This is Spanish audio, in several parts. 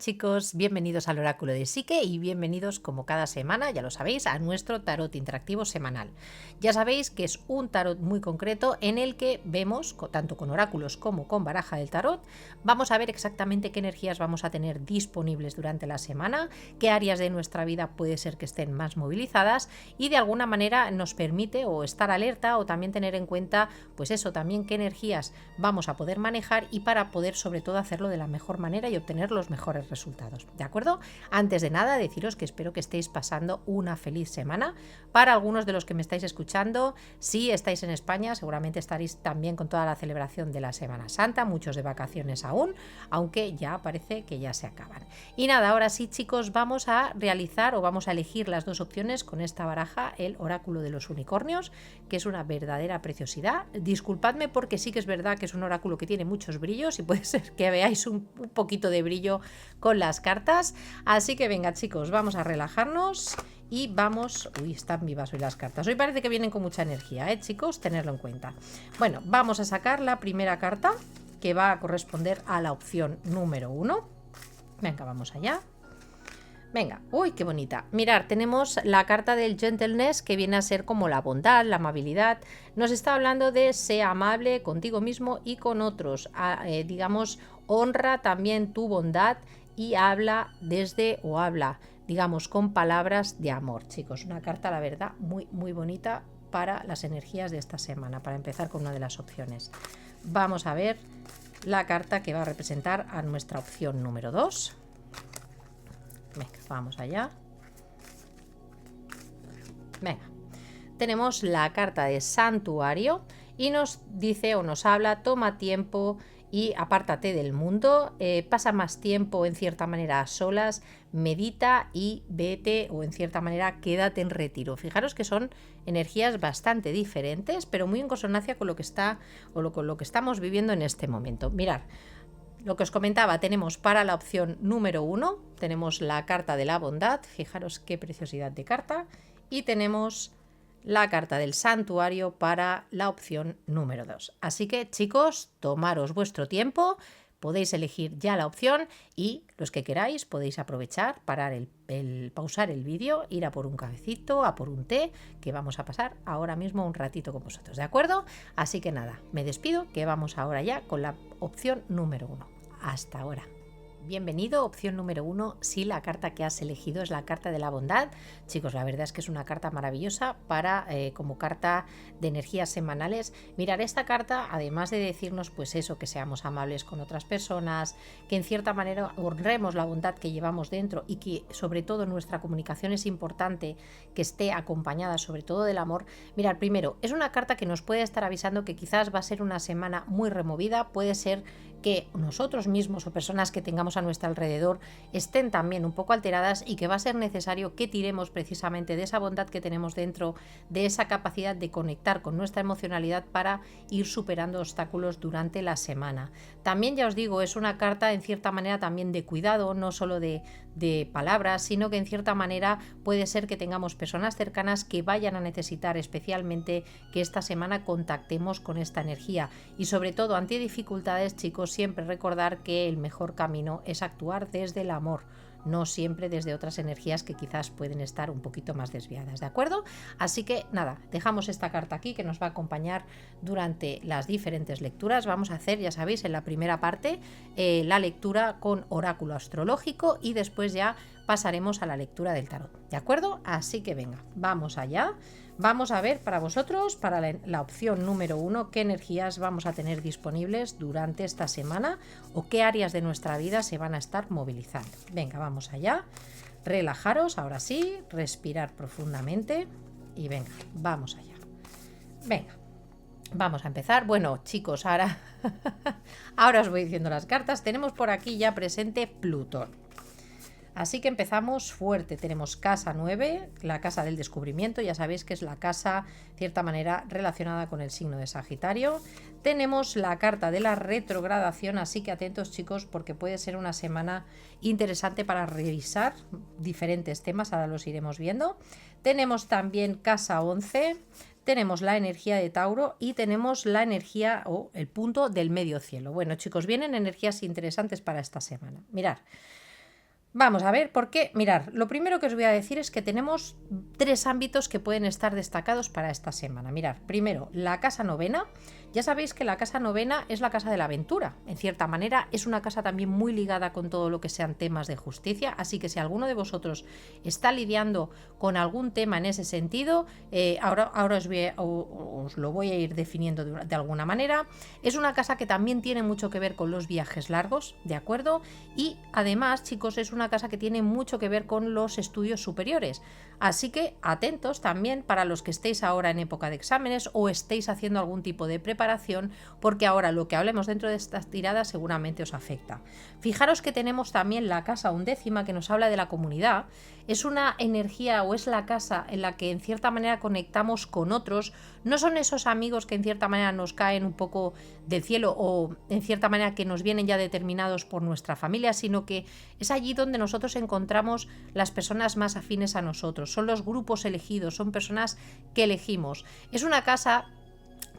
chicos, bienvenidos al Oráculo de Psique y bienvenidos como cada semana, ya lo sabéis, a nuestro tarot interactivo semanal. Ya sabéis que es un tarot muy concreto en el que vemos, tanto con oráculos como con baraja del tarot, vamos a ver exactamente qué energías vamos a tener disponibles durante la semana, qué áreas de nuestra vida puede ser que estén más movilizadas y de alguna manera nos permite o estar alerta o también tener en cuenta, pues eso, también qué energías vamos a poder manejar y para poder sobre todo hacerlo de la mejor manera y obtener los mejores resultados, ¿de acuerdo? Antes de nada, deciros que espero que estéis pasando una feliz semana. Para algunos de los que me estáis escuchando, si estáis en España, seguramente estaréis también con toda la celebración de la Semana Santa, muchos de vacaciones aún, aunque ya parece que ya se acaban. Y nada, ahora sí, chicos, vamos a realizar o vamos a elegir las dos opciones con esta baraja, el Oráculo de los Unicornios, que es una verdadera preciosidad. Disculpadme porque sí que es verdad que es un oráculo que tiene muchos brillos y puede ser que veáis un poquito de brillo con las cartas, así que venga chicos, vamos a relajarnos y vamos... Uy, están vivas hoy las cartas, hoy parece que vienen con mucha energía, chicos, tenerlo en cuenta. Bueno, vamos a sacar la primera carta que va a corresponder a la opción número 1. Venga, vamos allá. Venga, uy, qué bonita. Mirad, tenemos la carta del Gentleness, que viene a ser como la bondad, la amabilidad. Nos está hablando de ser amable contigo mismo y con otros. Digamos, honra también tu bondad y habla digamos, con palabras de amor, chicos. Una carta, la verdad, muy, muy bonita para las energías de esta semana, para empezar con una de las opciones. Vamos a ver la carta que va a representar a nuestra opción número 2. Venga, vamos allá. Venga, tenemos la carta de Santuario y nos dice o nos habla, toma tiempo y apártate del mundo, pasa más tiempo en cierta manera a solas, medita y vete o en cierta manera quédate en retiro. Fijaros que son energías bastante diferentes, pero muy en consonancia con lo que está o con lo que estamos viviendo en este momento. Mirad. Lo que os comentaba, tenemos para la opción número 1, tenemos la carta de la bondad, fijaros qué preciosidad de carta, y tenemos la carta del santuario para la opción número 2. Así que chicos, tomaros vuestro tiempo, podéis elegir ya la opción y los que queráis podéis aprovechar, pausar el vídeo, ir a por un cafecito, a por un té, que vamos a pasar ahora mismo un ratito con vosotros, ¿de acuerdo? Así que nada, me despido, que vamos ahora ya con la opción número 1. Hasta ahora. Bienvenido, opción número 1. Sí, la carta que has elegido es la carta de la bondad. Chicos, la verdad es que es una carta maravillosa para como carta de energías semanales. Mirad, esta carta, además de decirnos pues eso, que seamos amables con otras personas, que en cierta manera honremos la bondad que llevamos dentro y que sobre todo nuestra comunicación es importante que esté acompañada sobre todo del amor. Mirad, primero, es una carta que nos puede estar avisando que quizás va a ser una semana muy removida, puede ser que nosotros mismos o personas que tengamos a nuestro alrededor estén también un poco alteradas y que va a ser necesario que tiremos precisamente de esa bondad que tenemos dentro, de esa capacidad de conectar con nuestra emocionalidad para ir superando obstáculos durante la semana. También ya os digo, es una carta en cierta manera también de cuidado, no solo de palabras, sino que en cierta manera puede ser que tengamos personas cercanas que vayan a necesitar especialmente que esta semana contactemos con esta energía y sobre todo ante dificultades, chicos, siempre recordar que el mejor camino es actuar desde el amor, no siempre desde otras energías que quizás pueden estar un poquito más desviadas, ¿de acuerdo? Así que nada, dejamos esta carta aquí que nos va a acompañar durante las diferentes lecturas. Vamos a hacer, ya sabéis, en la primera parte la lectura con oráculo astrológico y después ya pasaremos a la lectura del tarot, ¿de acuerdo? Así que venga, vamos allá. Vamos a ver para vosotros, para la opción número 1, qué energías vamos a tener disponibles durante esta semana o qué áreas de nuestra vida se van a estar movilizando. Venga, vamos allá. Relajaros, ahora sí, respirar profundamente y venga, vamos allá. Venga, vamos a empezar. Bueno, chicos, ahora os voy diciendo las cartas. Tenemos por aquí ya presente Plutón. Así que empezamos fuerte. Tenemos casa 9, la casa del descubrimiento, ya sabéis que es la casa, de cierta manera, relacionada con el signo de Sagitario. Tenemos la carta de la retrogradación, así que atentos chicos, porque puede ser una semana interesante para revisar diferentes temas, ahora los iremos viendo. Tenemos también casa 11, tenemos la energía de Tauro y tenemos la energía o el punto del medio cielo. Bueno chicos, vienen energías interesantes para esta semana. Mirad. Vamos a ver, porque, mirar, lo primero que os voy a decir es que tenemos 3 ámbitos que pueden estar destacados para esta semana. Mirar, primero, la casa novena. Ya sabéis que la casa novena es la casa de la aventura. En cierta manera, es una casa también muy ligada con todo lo que sean temas de justicia. Así que si alguno de vosotros está lidiando con algún tema en ese sentido, ahora os lo voy a ir definiendo de alguna manera. Es una casa que también tiene mucho que ver con los viajes largos, ¿de acuerdo? Y además, chicos, es una casa que tiene mucho que ver con los estudios superiores. Así que atentos también para los que estéis ahora en época de exámenes o estéis haciendo algún tipo de preparación, porque ahora lo que hablemos dentro de estas tiradas seguramente os afecta. Fijaros que tenemos también la casa 11ª que nos habla de la comunidad. Es una energía o es la casa en la que en cierta manera conectamos con otros. No son esos amigos que en cierta manera nos caen un poco del cielo o en cierta manera que nos vienen ya determinados por nuestra familia, sino que es allí donde nosotros encontramos las personas más afines a nosotros. Son los grupos elegidos, son personas que elegimos. Es una casa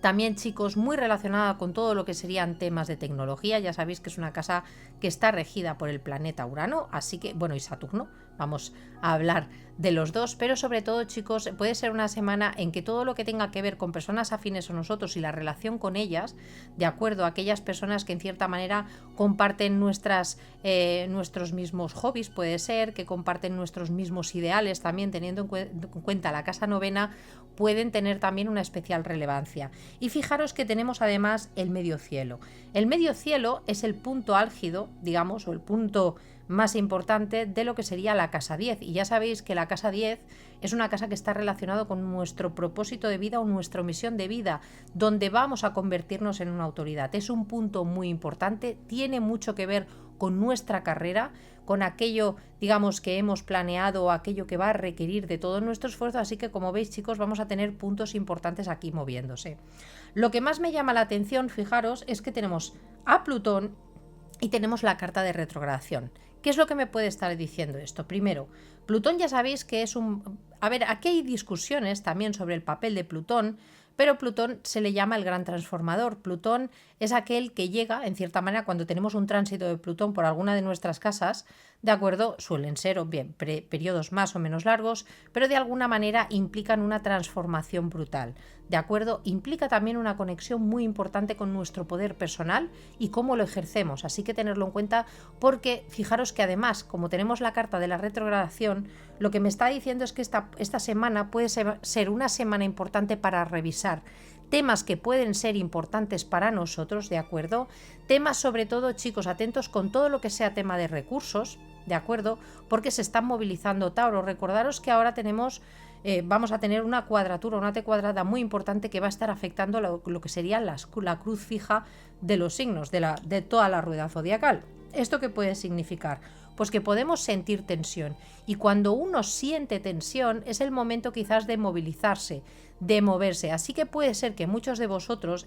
también, chicos, muy relacionada con todo lo que serían temas de tecnología. Ya sabéis que es una casa que está regida por el planeta Urano, así que, bueno, y Saturno. Vamos a hablar de los dos, pero sobre todo, chicos, puede ser una semana en que todo lo que tenga que ver con personas afines a nosotros y la relación con ellas, de acuerdo a aquellas personas que en cierta manera comparten nuestros mismos hobbies, puede ser, que comparten nuestros mismos ideales, también teniendo en cuenta la casa novena, pueden tener también una especial relevancia. Y fijaros que tenemos además el medio cielo. El medio cielo es el punto álgido, digamos, o el punto más importante de lo que sería la casa 10. Y ya sabéis que la casa 10 es una casa que está relacionada con nuestro propósito de vida o nuestra misión de vida, donde vamos a convertirnos en una autoridad. Es un punto muy importante, tiene mucho que ver con nuestra carrera, con aquello, digamos, que hemos planeado o aquello que va a requerir de todo nuestro esfuerzo. Así que, como veis, chicos, vamos a tener puntos importantes aquí moviéndose. Lo que más me llama la atención, fijaros, es que tenemos a Plutón y tenemos la carta de retrogradación. ¿Qué es lo que me puede estar diciendo esto? Primero, Plutón ya sabéis que es un... A ver, aquí hay discusiones también sobre el papel de Plutón, pero Plutón se le llama el gran transformador. Plutón es aquel que llega, en cierta manera, cuando tenemos un tránsito de Plutón por alguna de nuestras casas, de acuerdo, suelen ser bien, periodos más o menos largos, pero de alguna manera implican una transformación brutal. ¿De acuerdo? Implica también una conexión muy importante con nuestro poder personal y cómo lo ejercemos. Así que tenerlo en cuenta porque fijaros que además, como tenemos la carta de la retrogradación, lo que me está diciendo es que esta semana puede ser una semana importante para revisar temas que pueden ser importantes para nosotros, ¿de acuerdo? Temas sobre todo, chicos, atentos con todo lo que sea tema de recursos, ¿de acuerdo? Porque se están movilizando Tauro. Recordaros que ahora vamos a tener una cuadratura, una T cuadrada muy importante que va a estar afectando lo que sería la cruz fija de los signos, de toda la rueda zodiacal. ¿Esto qué puede significar? Pues que podemos sentir tensión, y cuando uno siente tensión es el momento quizás de movilizarse, de moverse. Así que puede ser que muchos de vosotros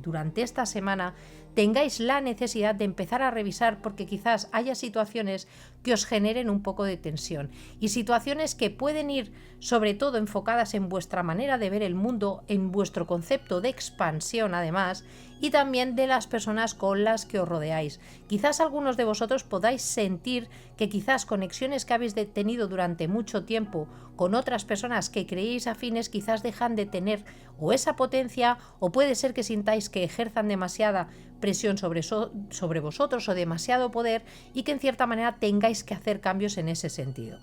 durante esta semana tengáis la necesidad de empezar a revisar, porque quizás haya situaciones que os generen un poco de tensión y situaciones que pueden ir sobre todo enfocadas en vuestra manera de ver el mundo, en vuestro concepto de expansión además, y también de las personas con las que os rodeáis. Quizás algunos de vosotros podáis sentir que quizás conexiones que habéis tenido durante mucho tiempo con otras personas que creéis afines quizás dejan de tener o esa potencia, o puede ser que sintáis que ejerzan demasiada presión sobre vosotros o demasiado poder, y que en cierta manera tengáis que hacer cambios en ese sentido.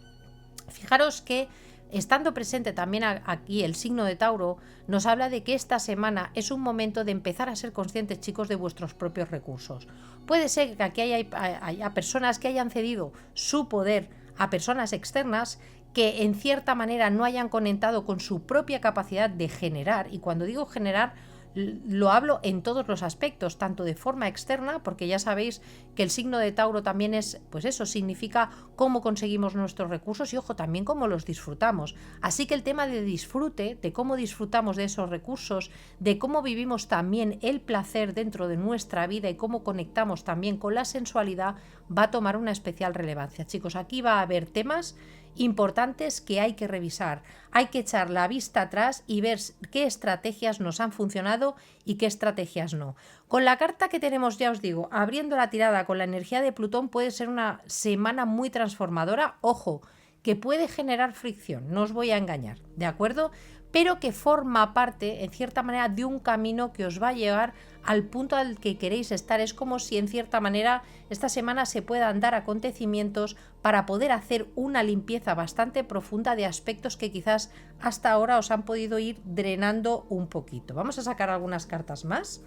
Fijaros que estando presente también aquí el signo de Tauro, nos habla de que esta semana es un momento de empezar a ser conscientes, chicos, de vuestros propios recursos. Puede ser que aquí haya personas que hayan cedido su poder a personas externas que en cierta manera no hayan conectado con su propia capacidad de generar, y cuando digo generar lo hablo en todos los aspectos, tanto de forma externa, porque ya sabéis que el signo de Tauro también es, pues eso, significa cómo conseguimos nuestros recursos y, ojo, también cómo los disfrutamos. Así que el tema de disfrute, de cómo disfrutamos de esos recursos, de cómo vivimos también el placer dentro de nuestra vida y cómo conectamos también con la sensualidad, va a tomar una especial relevancia. Chicos, aquí va a haber temas importantes que hay que revisar. Hay que echar la vista atrás y ver qué estrategias nos han funcionado y qué estrategias no. Con la carta que tenemos, ya os digo, abriendo la tirada con la energía de Plutón, puede ser una semana muy transformadora. Ojo, que puede generar fricción, no os voy a engañar, ¿de acuerdo? Pero que forma parte, en cierta manera, de un camino que os va a llevar al punto al que queréis estar. Es como si, en cierta manera, esta semana se puedan dar acontecimientos para poder hacer una limpieza bastante profunda de aspectos que quizás hasta ahora os han podido ir drenando un poquito. Vamos a sacar algunas cartas más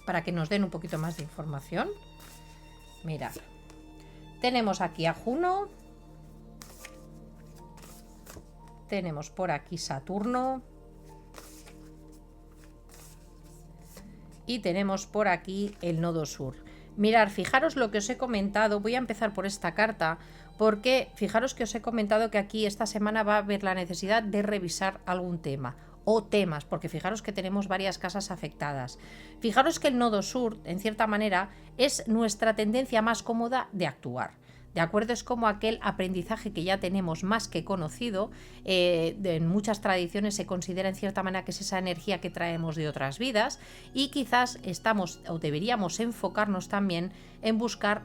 para que nos den un poquito más de información. Mirad, tenemos aquí a Juno. Tenemos por aquí Saturno. Y tenemos por aquí el nodo sur. Mirad, fijaros lo que os he comentado. Voy a empezar por esta carta porque fijaros que os he comentado que aquí esta semana va a haber la necesidad de revisar algún tema o temas, porque fijaros que tenemos varias casas afectadas. Fijaros que el nodo sur, en cierta manera, es nuestra tendencia más cómoda de actuar. ¿De acuerdo? Es como aquel aprendizaje que ya tenemos más que conocido. En muchas tradiciones se considera en cierta manera que es esa energía que traemos de otras vidas y quizás estamos o deberíamos enfocarnos también en buscar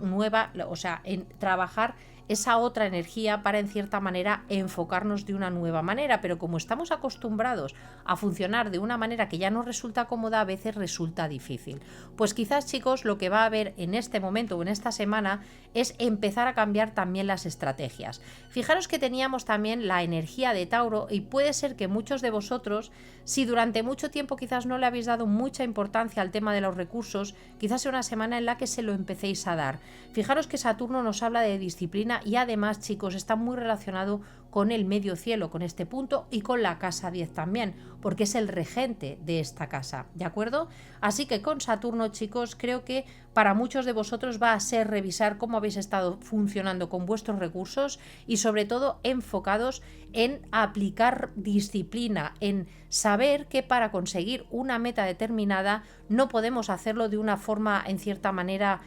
en trabajar esa otra energía para en cierta manera enfocarnos de una nueva manera, pero como estamos acostumbrados a funcionar de una manera que ya nos resulta cómoda, a veces resulta difícil. Pues quizás, chicos, lo que va a haber en este momento o en esta semana es empezar a cambiar también las estrategias. Fijaros que teníamos también la energía de Tauro y puede ser que muchos de vosotros, si durante mucho tiempo quizás no le habéis dado mucha importancia al tema de los recursos, quizás sea una semana en la que se lo empecéis a dar. Fijaros que Saturno nos habla de disciplina y además, chicos, está muy relacionado con el medio cielo, con este punto y con la casa 10 también, porque es el regente de esta casa, ¿de acuerdo? Así que con Saturno, chicos, creo que para muchos de vosotros va a ser revisar cómo habéis estado funcionando con vuestros recursos y sobre todo enfocados en aplicar disciplina, en saber que para conseguir una meta determinada no podemos hacerlo de una forma en cierta manera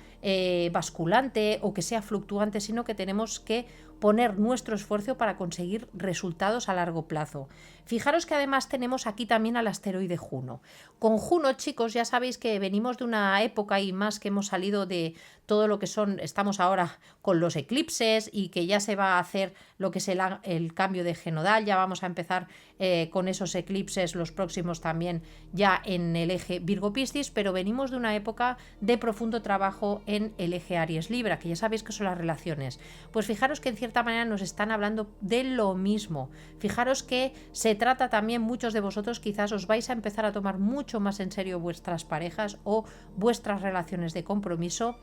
basculante o que sea fluctuante, sino que tenemos que poner nuestro esfuerzo para conseguir resultados a largo plazo. Fijaros que además tenemos aquí también al asteroide Juno. Con Juno, chicos, ya sabéis que venimos de una época y más que hemos salido de todo lo que estamos ahora con los eclipses y que ya se va a hacer lo que es el cambio de genodal, ya vamos a empezar con esos eclipses, los próximos también ya en el eje Virgo-Piscis, pero venimos de una época de profundo trabajo en el eje Aries-Libra, que ya sabéis que son las relaciones. Pues fijaros que en cierta manera nos están hablando de lo mismo. Fijaros que se trata también, muchos de vosotros quizás os vais a empezar a tomar mucho más en serio vuestras parejas o vuestras relaciones de compromiso.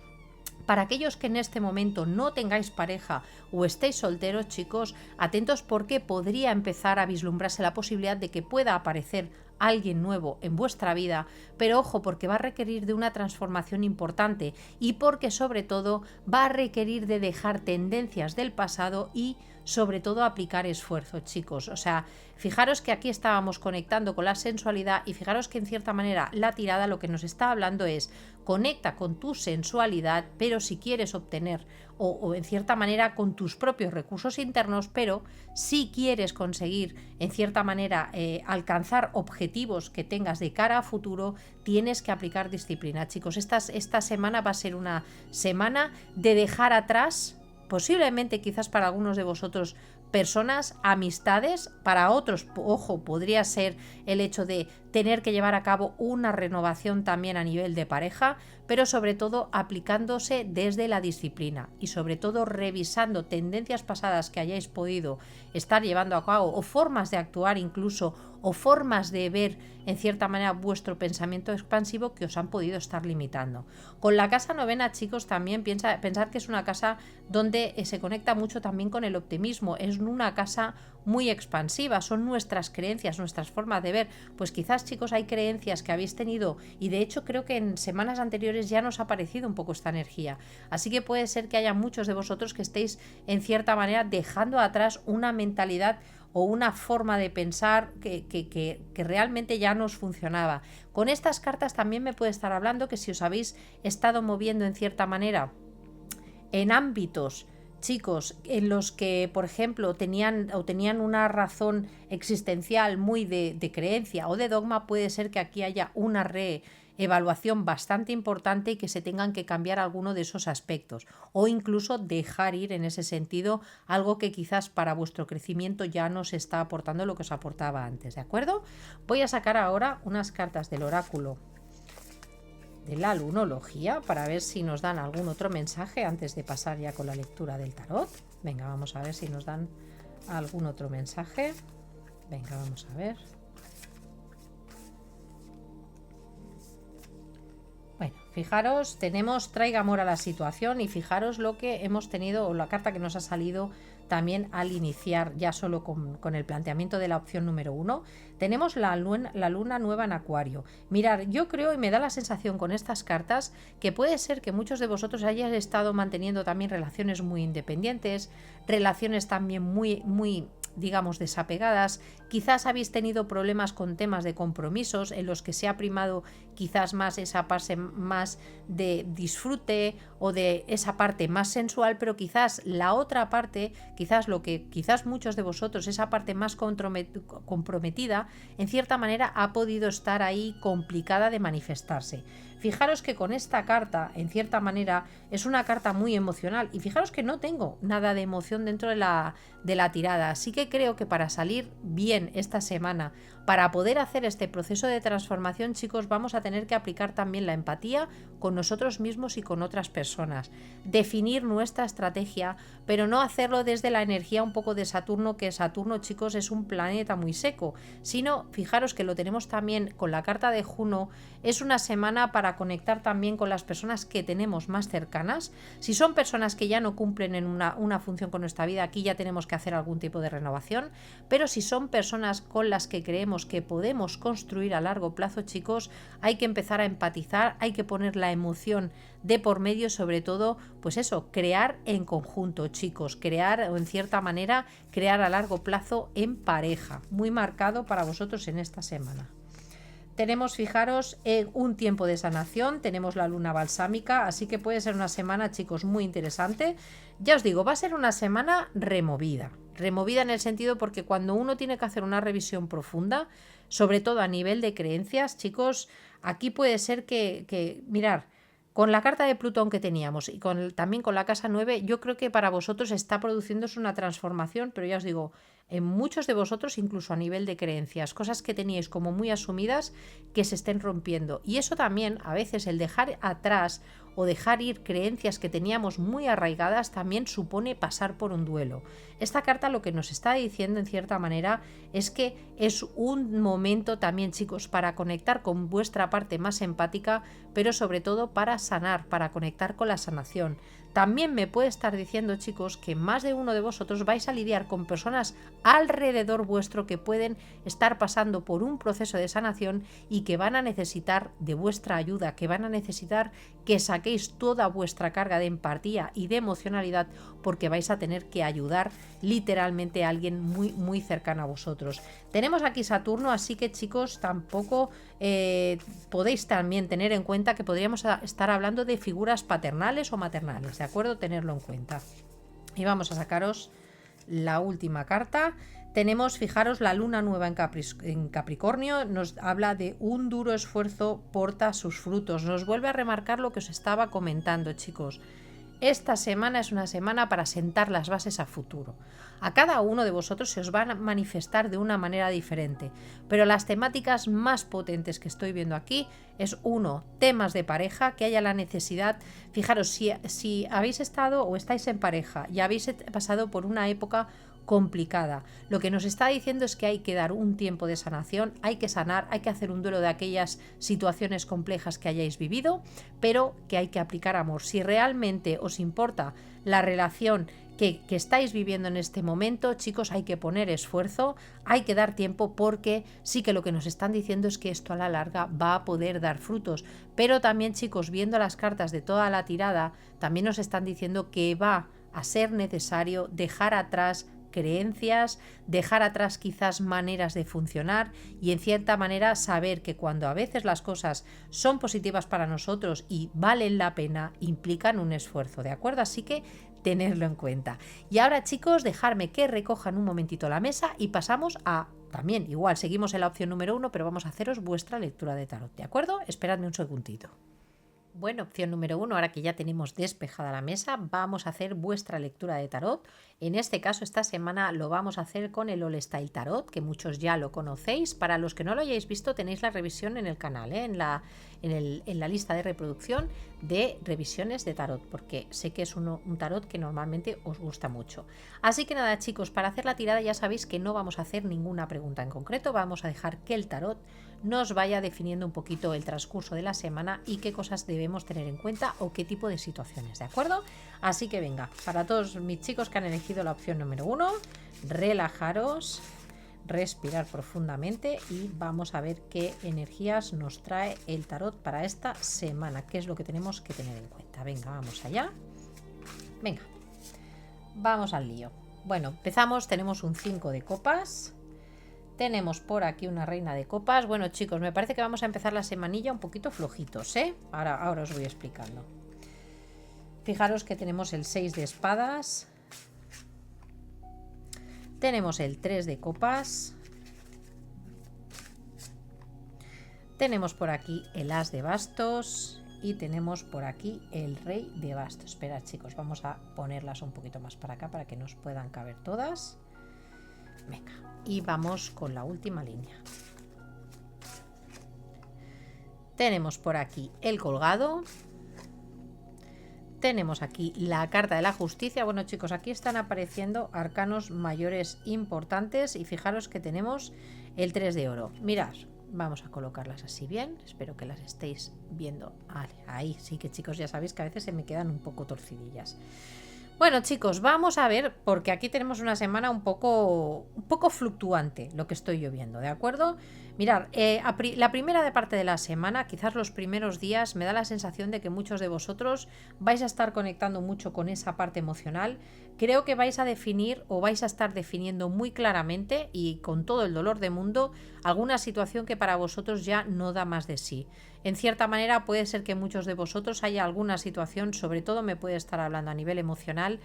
Para aquellos que en este momento no tengáis pareja o estéis solteros, chicos, atentos porque podría empezar a vislumbrarse la posibilidad de que pueda aparecer alguien nuevo en vuestra vida, pero ojo, porque va a requerir de una transformación importante y porque sobre todo va a requerir de dejar tendencias del pasado y sobre todo aplicar esfuerzo, chicos. O sea, fijaros que aquí estábamos conectando con la sensualidad y fijaros que en cierta manera la tirada lo que nos está hablando es conecta con tu sensualidad, pero si quieres obtener o en cierta manera con tus propios recursos internos, pero si quieres conseguir en cierta manera alcanzar objetivos que tengas de cara a futuro, tienes que aplicar disciplina, chicos. Esta semana va a ser una semana de dejar atrás, posiblemente quizás para algunos de vosotros, personas, amistades, para otros, ojo, podría ser el hecho de tener que llevar a cabo una renovación también a nivel de pareja, pero sobre todo aplicándose desde la disciplina y sobre todo revisando tendencias pasadas que hayáis podido estar llevando a cabo o formas de actuar incluso o formas de ver en cierta manera vuestro pensamiento expansivo que os han podido estar limitando. Con la casa novena, chicos, también pensad que es una casa donde se conecta mucho también con el optimismo, es una casa muy expansiva, son nuestras creencias, nuestras formas de ver. Pues quizás, chicos, hay creencias que habéis tenido y de hecho creo que en semanas anteriores ya nos ha aparecido un poco esta energía, así que puede ser que haya muchos de vosotros que estéis en cierta manera dejando atrás una mentalidad o una forma de pensar que realmente ya nos funcionaba. Con estas cartas también me puede estar hablando que si os habéis estado moviendo en cierta manera en ámbitos chicos, en los que, por ejemplo, tenían una razón existencial muy de creencia o de dogma, puede ser que aquí haya una reevaluación bastante importante y que se tengan que cambiar alguno de esos aspectos o incluso dejar ir en ese sentido algo que quizás para vuestro crecimiento ya no se está aportando lo que os aportaba antes, ¿de acuerdo? Voy a sacar ahora unas cartas del oráculo de la lunología para ver si nos dan algún otro mensaje antes de pasar ya con la lectura del tarot. Venga, vamos a ver si nos dan algún otro mensaje. Venga, vamos a ver. Bueno, fijaros, tenemos traiga amor a la situación y fijaros lo que hemos tenido o la carta que nos ha salido también al iniciar ya solo con el planteamiento de la opción número 1. Tenemos la luna nueva en Acuario. Mirad, yo creo y me da la sensación con estas cartas que puede ser que muchos de vosotros hayáis estado manteniendo también relaciones muy independientes, relaciones también muy digamos desapegadas, quizás habéis tenido problemas con temas de compromisos en los que se ha primado quizás más esa parte más de disfrute o de esa parte más sensual, pero quizás la otra parte, quizás lo que quizás muchos de vosotros, esa parte más comprometida, en cierta manera ha podido estar ahí complicada de manifestarse. Fijaros que con esta carta, en cierta manera, es una carta muy emocional y fijaros que no tengo nada de emoción dentro de la tirada, así que creo que para salir bien esta semana, para poder hacer este proceso de transformación, chicos, vamos a tener que aplicar también la empatía con nosotros mismos y con otras personas, definir nuestra estrategia, pero no hacerlo desde la energía un poco de Saturno, que Saturno, chicos, es un planeta muy seco, sino fijaros que lo tenemos también con la carta de Juno. Es una semana para conectar también con las personas que tenemos más cercanas. Si son personas que ya no cumplen en una función con nuestra vida, aquí ya tenemos que hacer algún tipo de renovación, pero si son personas con las que creemos que podemos construir a largo plazo, chicos, hay que empezar a empatizar, hay que poner la emoción de por medio, sobre todo, pues eso, crear en conjunto, chicos, crear o en cierta manera crear a largo plazo en pareja, muy marcado para vosotros en esta semana. Tenemos, fijaros, un tiempo de sanación, tenemos la luna balsámica, así que puede ser una semana, chicos, muy interesante. Ya os digo, va a ser una semana removida en el sentido porque cuando uno tiene que hacer una revisión profunda, sobre todo a nivel de creencias, chicos, aquí puede ser que mirar, con la carta de Plutón que teníamos y también con la casa 9, yo creo que para vosotros está produciéndose una transformación, pero ya os digo, en muchos de vosotros, incluso a nivel de creencias, cosas que teníais como muy asumidas que se estén rompiendo. Y eso también, a veces, el dejar atrás o dejar ir creencias que teníamos muy arraigadas también supone pasar por un duelo. Esta carta lo que nos está diciendo en cierta manera es que es un momento también, chicos, para conectar con vuestra parte más empática, pero sobre todo para sanar, para conectar con la sanación. También me puede estar diciendo, chicos, que más de uno de vosotros vais a lidiar con personas alrededor vuestro que pueden estar pasando por un proceso de sanación y que van a necesitar de vuestra ayuda, que van a necesitar que saquéis toda vuestra carga de empatía y de emocionalidad, porque vais a tener que ayudar literalmente a alguien muy cercano a vosotros. Tenemos aquí Saturno, así que, chicos, tampoco podéis también tener en cuenta que podríamos estar hablando de figuras paternales o maternales, ¿de acuerdo? Tenerlo en cuenta. Y vamos a sacaros la última carta. Tenemos, fijaros, la luna nueva en Capricornio, nos habla de un duro esfuerzo porta sus frutos. Nos vuelve a remarcar lo que os estaba comentando, chicos. Esta semana es una semana para sentar las bases a futuro. A cada uno de vosotros se os van a manifestar de una manera diferente, pero las temáticas más potentes que estoy viendo aquí es temas de pareja, que haya la necesidad. Fijaros, si habéis estado o estáis en pareja y habéis pasado por una época complicada, lo que nos está diciendo es que hay que dar un tiempo de sanación, hay que sanar, hay que hacer un duelo de aquellas situaciones complejas que hayáis vivido, pero que hay que aplicar amor. Si realmente os importa la relación que estáis viviendo en este momento, chicos, hay que poner esfuerzo, hay que dar tiempo, porque sí que lo que nos están diciendo es que esto a la larga va a poder dar frutos. Pero también, chicos, viendo las cartas de toda la tirada, también nos están diciendo que va a ser necesario dejar atrás creencias, dejar atrás quizás maneras de funcionar y en cierta manera saber que cuando a veces las cosas son positivas para nosotros y valen la pena, implican un esfuerzo, ¿de acuerdo? Así que tenerlo en cuenta. Y ahora, chicos, dejarme que recojan un momentito la mesa y pasamos a, también, igual, seguimos en la opción número 1, pero vamos a haceros vuestra lectura de tarot, ¿de acuerdo? Esperadme un segundito. Bueno, opción número 1, ahora que ya tenemos despejada la mesa, vamos a hacer vuestra lectura de tarot. En este caso, esta semana lo vamos a hacer con el All Style Tarot, que muchos ya lo conocéis. Para los que no lo hayáis visto, tenéis la revisión en el canal, en la lista de reproducción de revisiones de tarot, porque sé que es un tarot que normalmente os gusta mucho. Así que nada, chicos, para hacer la tirada ya sabéis que no vamos a hacer ninguna pregunta en concreto, vamos a dejar que el tarot nos vaya definiendo un poquito el transcurso de la semana y qué cosas debemos tener en cuenta o qué tipo de situaciones, ¿de acuerdo? Así que venga, para todos mis chicos que han elegido la opción número 1, relajaros, respirar profundamente y vamos a ver qué energías nos trae el tarot para esta semana, qué es lo que tenemos que tener en cuenta. Venga, vamos allá. Venga, vamos al lío. Bueno, empezamos, tenemos un 5 de copas. Tenemos por aquí una reina de copas. Bueno, chicos, me parece que vamos a empezar la semanilla un poquito flojitos, ¿eh? Ahora os voy explicando. Fijaros que tenemos el 6 de espadas. Tenemos el 3 de copas. Tenemos por aquí el as de bastos. Y tenemos por aquí el rey de bastos. Esperad, chicos, vamos a ponerlas un poquito más para acá para que nos puedan caber todas. Venga, y vamos con la última línea. Tenemos por aquí el colgado. Tenemos aquí la carta de la justicia. Bueno, chicos, aquí están apareciendo arcanos mayores importantes y fijaros que tenemos el 3 de oro. Mirad, vamos a colocarlas así bien. Espero que las estéis viendo. Vale, ahí sí que, chicos, ya sabéis que a veces se me quedan un poco torcidillas. Bueno, chicos, vamos a ver, porque aquí tenemos una semana un poco fluctuante, lo que estoy yo viendo, ¿de acuerdo? Mirad, la primera parte de la semana, quizás los primeros días, me da la sensación de que muchos de vosotros vais a estar conectando mucho con esa parte emocional. Creo que vais a definir o vais a estar definiendo muy claramente y con todo el dolor del mundo alguna situación que para vosotros ya no da más de sí. En cierta manera puede ser que muchos de vosotros haya alguna situación, sobre todo me puede estar hablando a nivel emocional,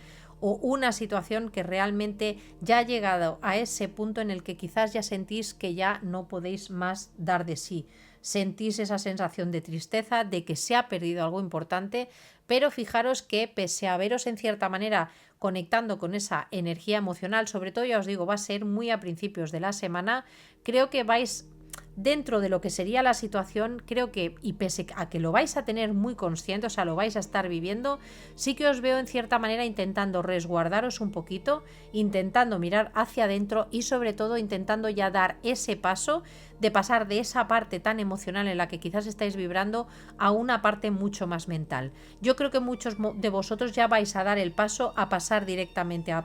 o una situación que realmente ya ha llegado a ese punto en el que quizás ya sentís que ya no podéis más dar de sí. Sentís esa sensación de tristeza, de que se ha perdido algo importante, pero fijaros que pese a veros en cierta manera conectando con esa energía emocional, sobre todo ya os digo, va a ser muy a principios de la semana, creo que vais dentro de lo que sería la situación, creo que, y pese a que lo vais a tener muy consciente, o sea, lo vais a estar viviendo, sí que os veo en cierta manera intentando resguardaros un poquito, intentando mirar hacia adentro y sobre todo intentando ya dar ese paso de pasar de esa parte tan emocional en la que quizás estáis vibrando a una parte mucho más mental. Yo creo que muchos de vosotros ya vais a dar el paso a pasar directamente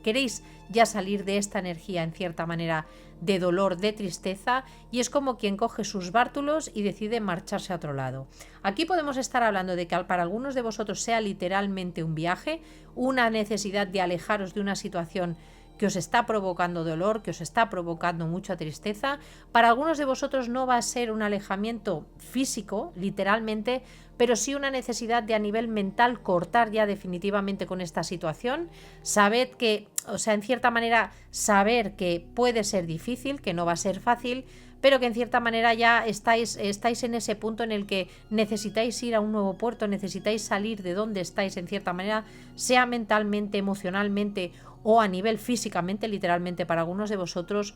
queréis ya salir de esta energía en cierta manera de dolor, de tristeza, y es como quien coge sus bártulos y decide marcharse a otro lado. Aquí podemos estar hablando de que para algunos de vosotros sea literalmente un viaje, una necesidad de alejaros de una situación que os está provocando dolor, que os está provocando mucha tristeza. Para algunos de vosotros no va a ser un alejamiento físico, literalmente, pero sí una necesidad de a nivel mental cortar ya definitivamente con esta situación. Sabed que, o sea, en cierta manera, saber que puede ser difícil, que no va a ser fácil, pero que en cierta manera ya estáis en ese punto en el que necesitáis ir a un nuevo puerto, necesitáis salir de donde estáis en cierta manera, sea mentalmente, emocionalmente o a nivel físicamente, literalmente para algunos de vosotros,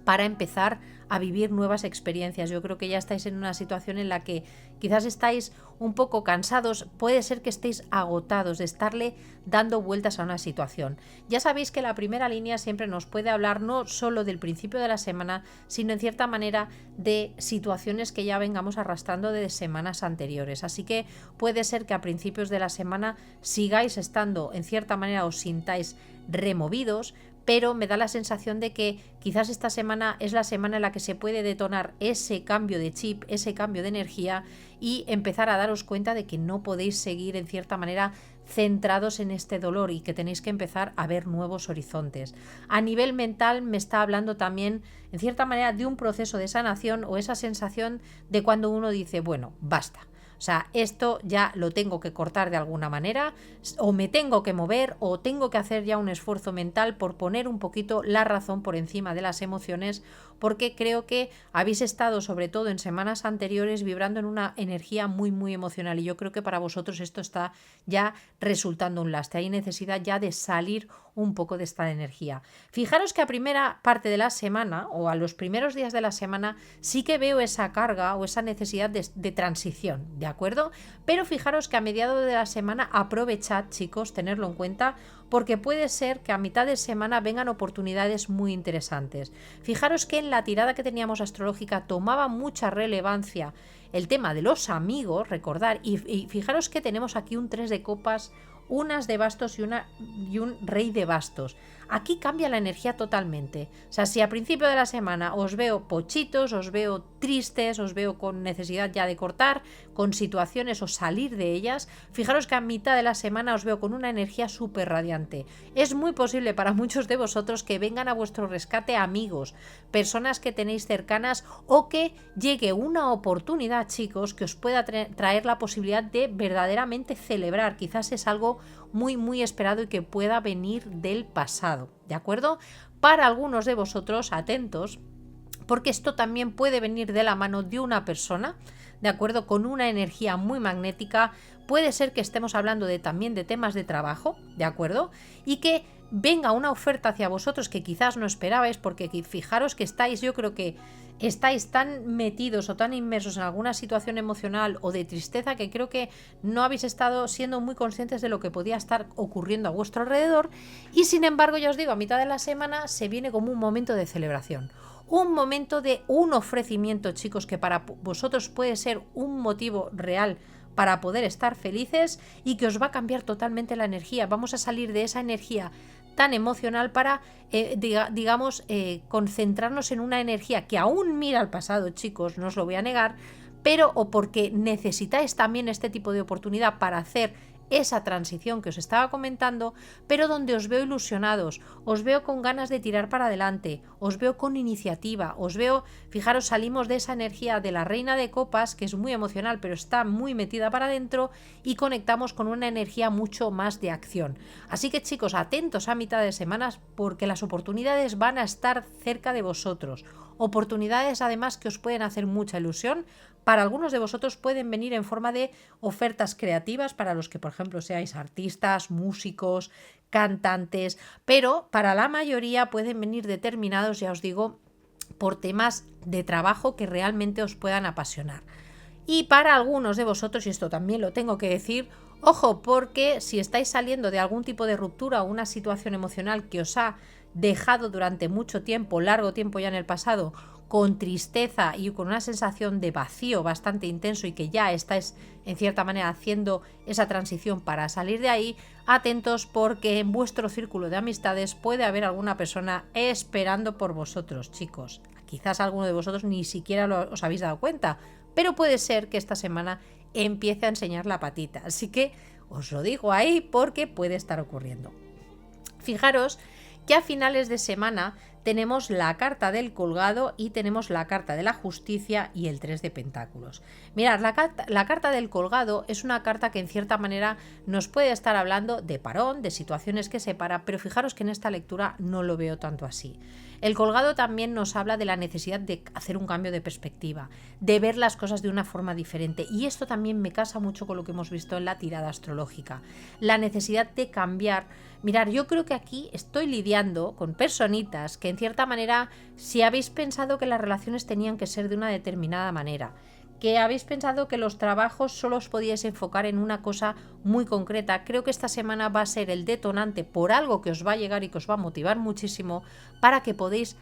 para empezar a vivir nuevas experiencias. Yo creo que ya estáis en una situación en la que quizás estáis un poco cansados, puede ser que estéis agotados de estarle dando vueltas a una situación. Ya sabéis que la primera línea siempre nos puede hablar no solo del principio de la semana, sino en cierta manera de situaciones que ya vengamos arrastrando de semanas anteriores. Así que puede ser que a principios de la semana sigáis estando, en cierta manera os sintáis removidos, pero me da la sensación de que quizás esta semana es la semana en la que se puede detonar ese cambio de chip, ese cambio de energía y empezar a daros cuenta de que no podéis seguir en cierta manera centrados en este dolor y que tenéis que empezar a ver nuevos horizontes. A nivel mental me está hablando también en cierta manera de un proceso de sanación o esa sensación de cuando uno dice, bueno, basta. O sea, esto ya lo tengo que cortar de alguna manera, o me tengo que mover, o tengo que hacer ya un esfuerzo mental por poner un poquito la razón por encima de las emociones, porque creo que habéis estado, sobre todo en semanas anteriores, vibrando en una energía muy, muy emocional, y yo creo que para vosotros esto está ya resultando un lastre. Hay necesidad ya de salir un poco de esta energía. Fijaros que a primera parte de la semana o a los primeros días de la semana sí que veo esa carga o esa necesidad de transición, ¿de acuerdo? Pero fijaros que a mediados de la semana aprovechad, chicos, tenerlo en cuenta, porque puede ser que a mitad de semana vengan oportunidades muy interesantes. Fijaros que en la tirada que teníamos astrológica tomaba mucha relevancia el tema de los amigos, recordar, y fijaros que tenemos aquí un 3 de copas, unas de bastos y un rey de bastos. Aquí cambia la energía totalmente. O sea, si a principio de la semana os veo pochitos, os veo tristes, os veo con necesidad ya de cortar, con situaciones o salir de ellas, fijaros que a mitad de la semana os veo con una energía súper radiante. Es muy posible para muchos de vosotros que vengan a vuestro rescate amigos, personas que tenéis cercanas, o que llegue una oportunidad, chicos, que os pueda traer la posibilidad de verdaderamente celebrar. Quizás es algo muy, muy esperado y que pueda venir del pasado, ¿de acuerdo? Para algunos de vosotros, atentos, porque esto también puede venir de la mano de una persona, ¿de acuerdo? Con una energía muy magnética. Puede ser que estemos hablando también de temas de trabajo, ¿de acuerdo? Y que venga una oferta hacia vosotros que quizás no esperabais, porque fijaros que estáis, yo creo que estáis tan metidos o tan inmersos en alguna situación emocional o de tristeza que creo que no habéis estado siendo muy conscientes de lo que podía estar ocurriendo a vuestro alrededor, y sin embargo, ya os digo, a mitad de la semana se viene como un momento de celebración. Un momento de un ofrecimiento, chicos, que para vosotros puede ser un motivo real para poder estar felices y que os va a cambiar totalmente la energía. Vamos a salir de esa energía tan emocional para, concentrarnos en una energía que aún mira al pasado, chicos, no os lo voy a negar, pero o porque necesitáis también este tipo de oportunidad para hacer esa transición que os estaba comentando, pero donde os veo ilusionados, os veo con ganas de tirar para adelante, os veo con iniciativa, os veo, fijaros, salimos de esa energía de la reina de copas, que es muy emocional, pero está muy metida para adentro, y conectamos con una energía mucho más de acción. Así que, chicos, atentos a mitad de semanas, porque las oportunidades van a estar cerca de vosotros. Oportunidades además que os pueden hacer mucha ilusión. Para algunos de vosotros pueden venir en forma de ofertas creativas, para los que, por ejemplo, seáis artistas, músicos, cantantes, pero para la mayoría pueden venir determinados, ya os digo, por temas de trabajo que realmente os puedan apasionar. Y para algunos de vosotros, y esto también lo tengo que decir, ojo, porque si estáis saliendo de algún tipo de ruptura o una situación emocional que os ha dejado durante mucho tiempo, largo tiempo ya en el pasado, con tristeza y con una sensación de vacío bastante intenso, y que ya estáis en cierta manera haciendo esa transición para salir de ahí, atentos, porque en vuestro círculo de amistades puede haber alguna persona esperando por vosotros, chicos. Quizás alguno de vosotros ni siquiera os habéis dado cuenta, pero puede ser que esta semana empiece a enseñar la patita. Así que os lo digo ahí porque puede estar ocurriendo. Fijaros que a finales de semana tenemos la carta del colgado y tenemos la carta de la justicia y el 3 de pentáculos. Mirad, la carta del colgado es una carta que en cierta manera nos puede estar hablando de parón, de situaciones que separa, pero fijaros que en esta lectura no lo veo tanto así. El colgado también nos habla de la necesidad de hacer un cambio de perspectiva, de ver las cosas de una forma diferente, y esto también me casa mucho con lo que hemos visto en la tirada astrológica, la necesidad de cambiar. Mirad, yo creo que aquí estoy lidiando con personitas que en cierta manera, si habéis pensado que las relaciones tenían que ser de una determinada manera, que habéis pensado que los trabajos solo os podíais enfocar en una cosa muy concreta, creo que esta semana va a ser el detonante por algo que os va a llegar y que os va a motivar muchísimo para que podéis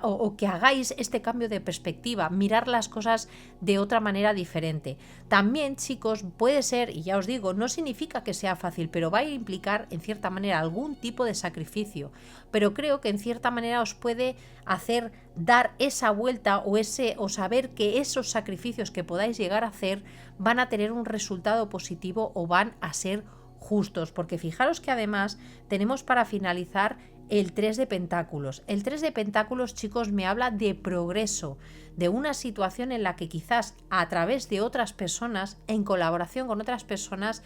o que hagáis este cambio de perspectiva, mirar las cosas de otra manera diferente. También, chicos, puede ser, y ya os digo, no significa que sea fácil, pero va a implicar en cierta manera algún tipo de sacrificio, pero creo que en cierta manera os puede hacer dar esa vuelta o saber que esos sacrificios que podáis llegar a hacer van a tener un resultado positivo o van a ser justos, porque fijaros que además tenemos para finalizar el 3 de Pentáculos. El 3 de Pentáculos, chicos, me habla de progreso, de una situación en la que quizás a través de otras personas, en colaboración con otras personas,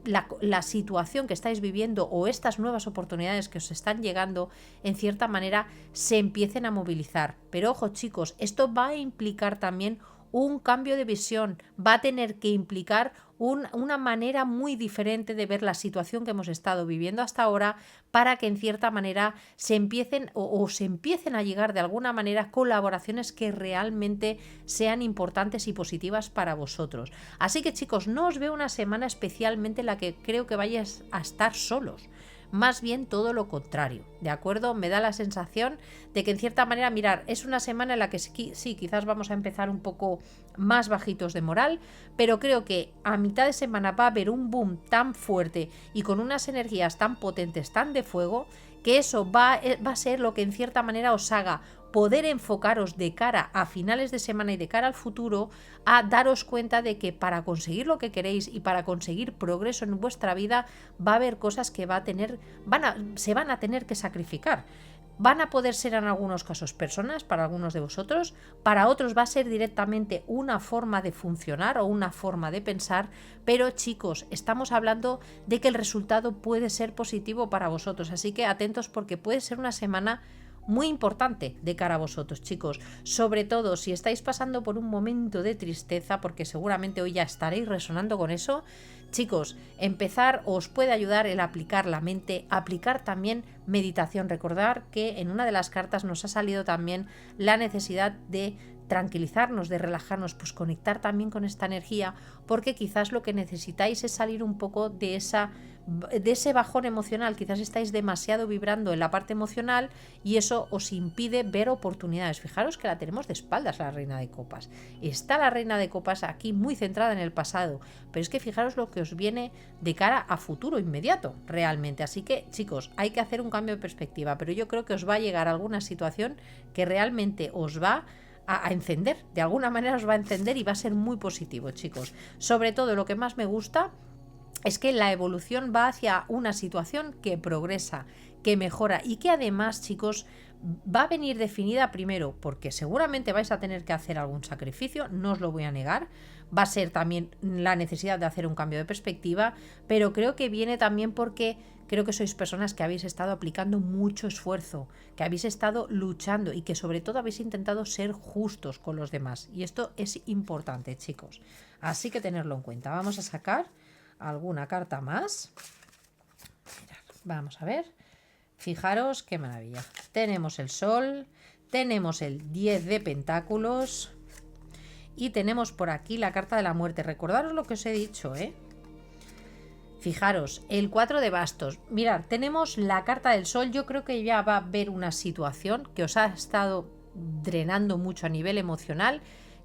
la situación que estáis viviendo o estas nuevas oportunidades que os están llegando, en cierta manera, se empiecen a movilizar. Pero ojo, chicos, esto va a implicar también un cambio de visión, va a tener que implicar una manera muy diferente de ver la situación que hemos estado viviendo hasta ahora, para que en cierta manera se empiecen o se empiecen a llegar de alguna manera colaboraciones que realmente sean importantes y positivas para vosotros. Así que, chicos, no os veo una semana especialmente en la que creo que vayáis a estar solos. Más bien todo lo contrario, ¿de acuerdo? Me da la sensación de que en cierta manera, mirar, es una semana en la que sí, quizás vamos a empezar un poco más bajitos de moral, pero creo que a mitad de semana va a haber un boom tan fuerte y con unas energías tan potentes, tan de fuego, que eso va a ser lo que en cierta manera os haga poder enfocaros de cara a finales de semana y de cara al futuro, a daros cuenta de que para conseguir lo que queréis y para conseguir progreso en vuestra vida, va a haber cosas que se van a tener que sacrificar. Van a poder ser en algunos casos personas, para algunos de vosotros, para otros va a ser directamente una forma de funcionar o una forma de pensar, pero chicos, estamos hablando de que el resultado puede ser positivo para vosotros, así que atentos porque puede ser una semana muy importante de cara a vosotros, chicos, sobre todo si estáis pasando por un momento de tristeza, porque seguramente hoy ya estaréis resonando con eso. Chicos, empezar os puede ayudar el aplicar la mente, aplicar también meditación. Recordar que en una de las cartas nos ha salido también la necesidad de tranquilizarnos, de relajarnos, pues conectar también con esta energía, porque quizás lo que necesitáis es salir un poco de ese bajón emocional. Quizás estáis demasiado vibrando en la parte emocional y eso os impide ver oportunidades. Fijaros que la tenemos de espaldas, la reina de copas. Está la reina de copas aquí muy centrada en el pasado, pero es que fijaros lo que os viene de cara a futuro inmediato realmente. Así que, chicos, hay que hacer un cambio de perspectiva, pero yo creo que os va a llegar alguna situación que realmente os va a encender, de alguna manera os va a encender y va a ser muy positivo, chicos. Sobre todo, lo que más me gusta es que la evolución va hacia una situación que progresa, que mejora y que además, chicos, va a venir definida primero porque seguramente vais a tener que hacer algún sacrificio, no os lo voy a negar, va a ser también la necesidad de hacer un cambio de perspectiva, pero creo que viene también porque creo que sois personas que habéis estado aplicando mucho esfuerzo, que habéis estado luchando y que sobre todo habéis intentado ser justos con los demás. Y esto es importante, chicos. Así que tenerlo en cuenta. Vamos a sacar alguna carta más. Mirad, vamos a ver. Fijaros qué maravilla. Tenemos el Sol, tenemos el 10 de Pentáculos y tenemos por aquí la carta de la muerte. Recordaros lo que os he dicho, ¿eh? Fijaros, el 4 de bastos. Mirad, tenemos la carta del Sol. Yo creo que ya va a haber una situación que os ha estado drenando mucho a nivel emocional,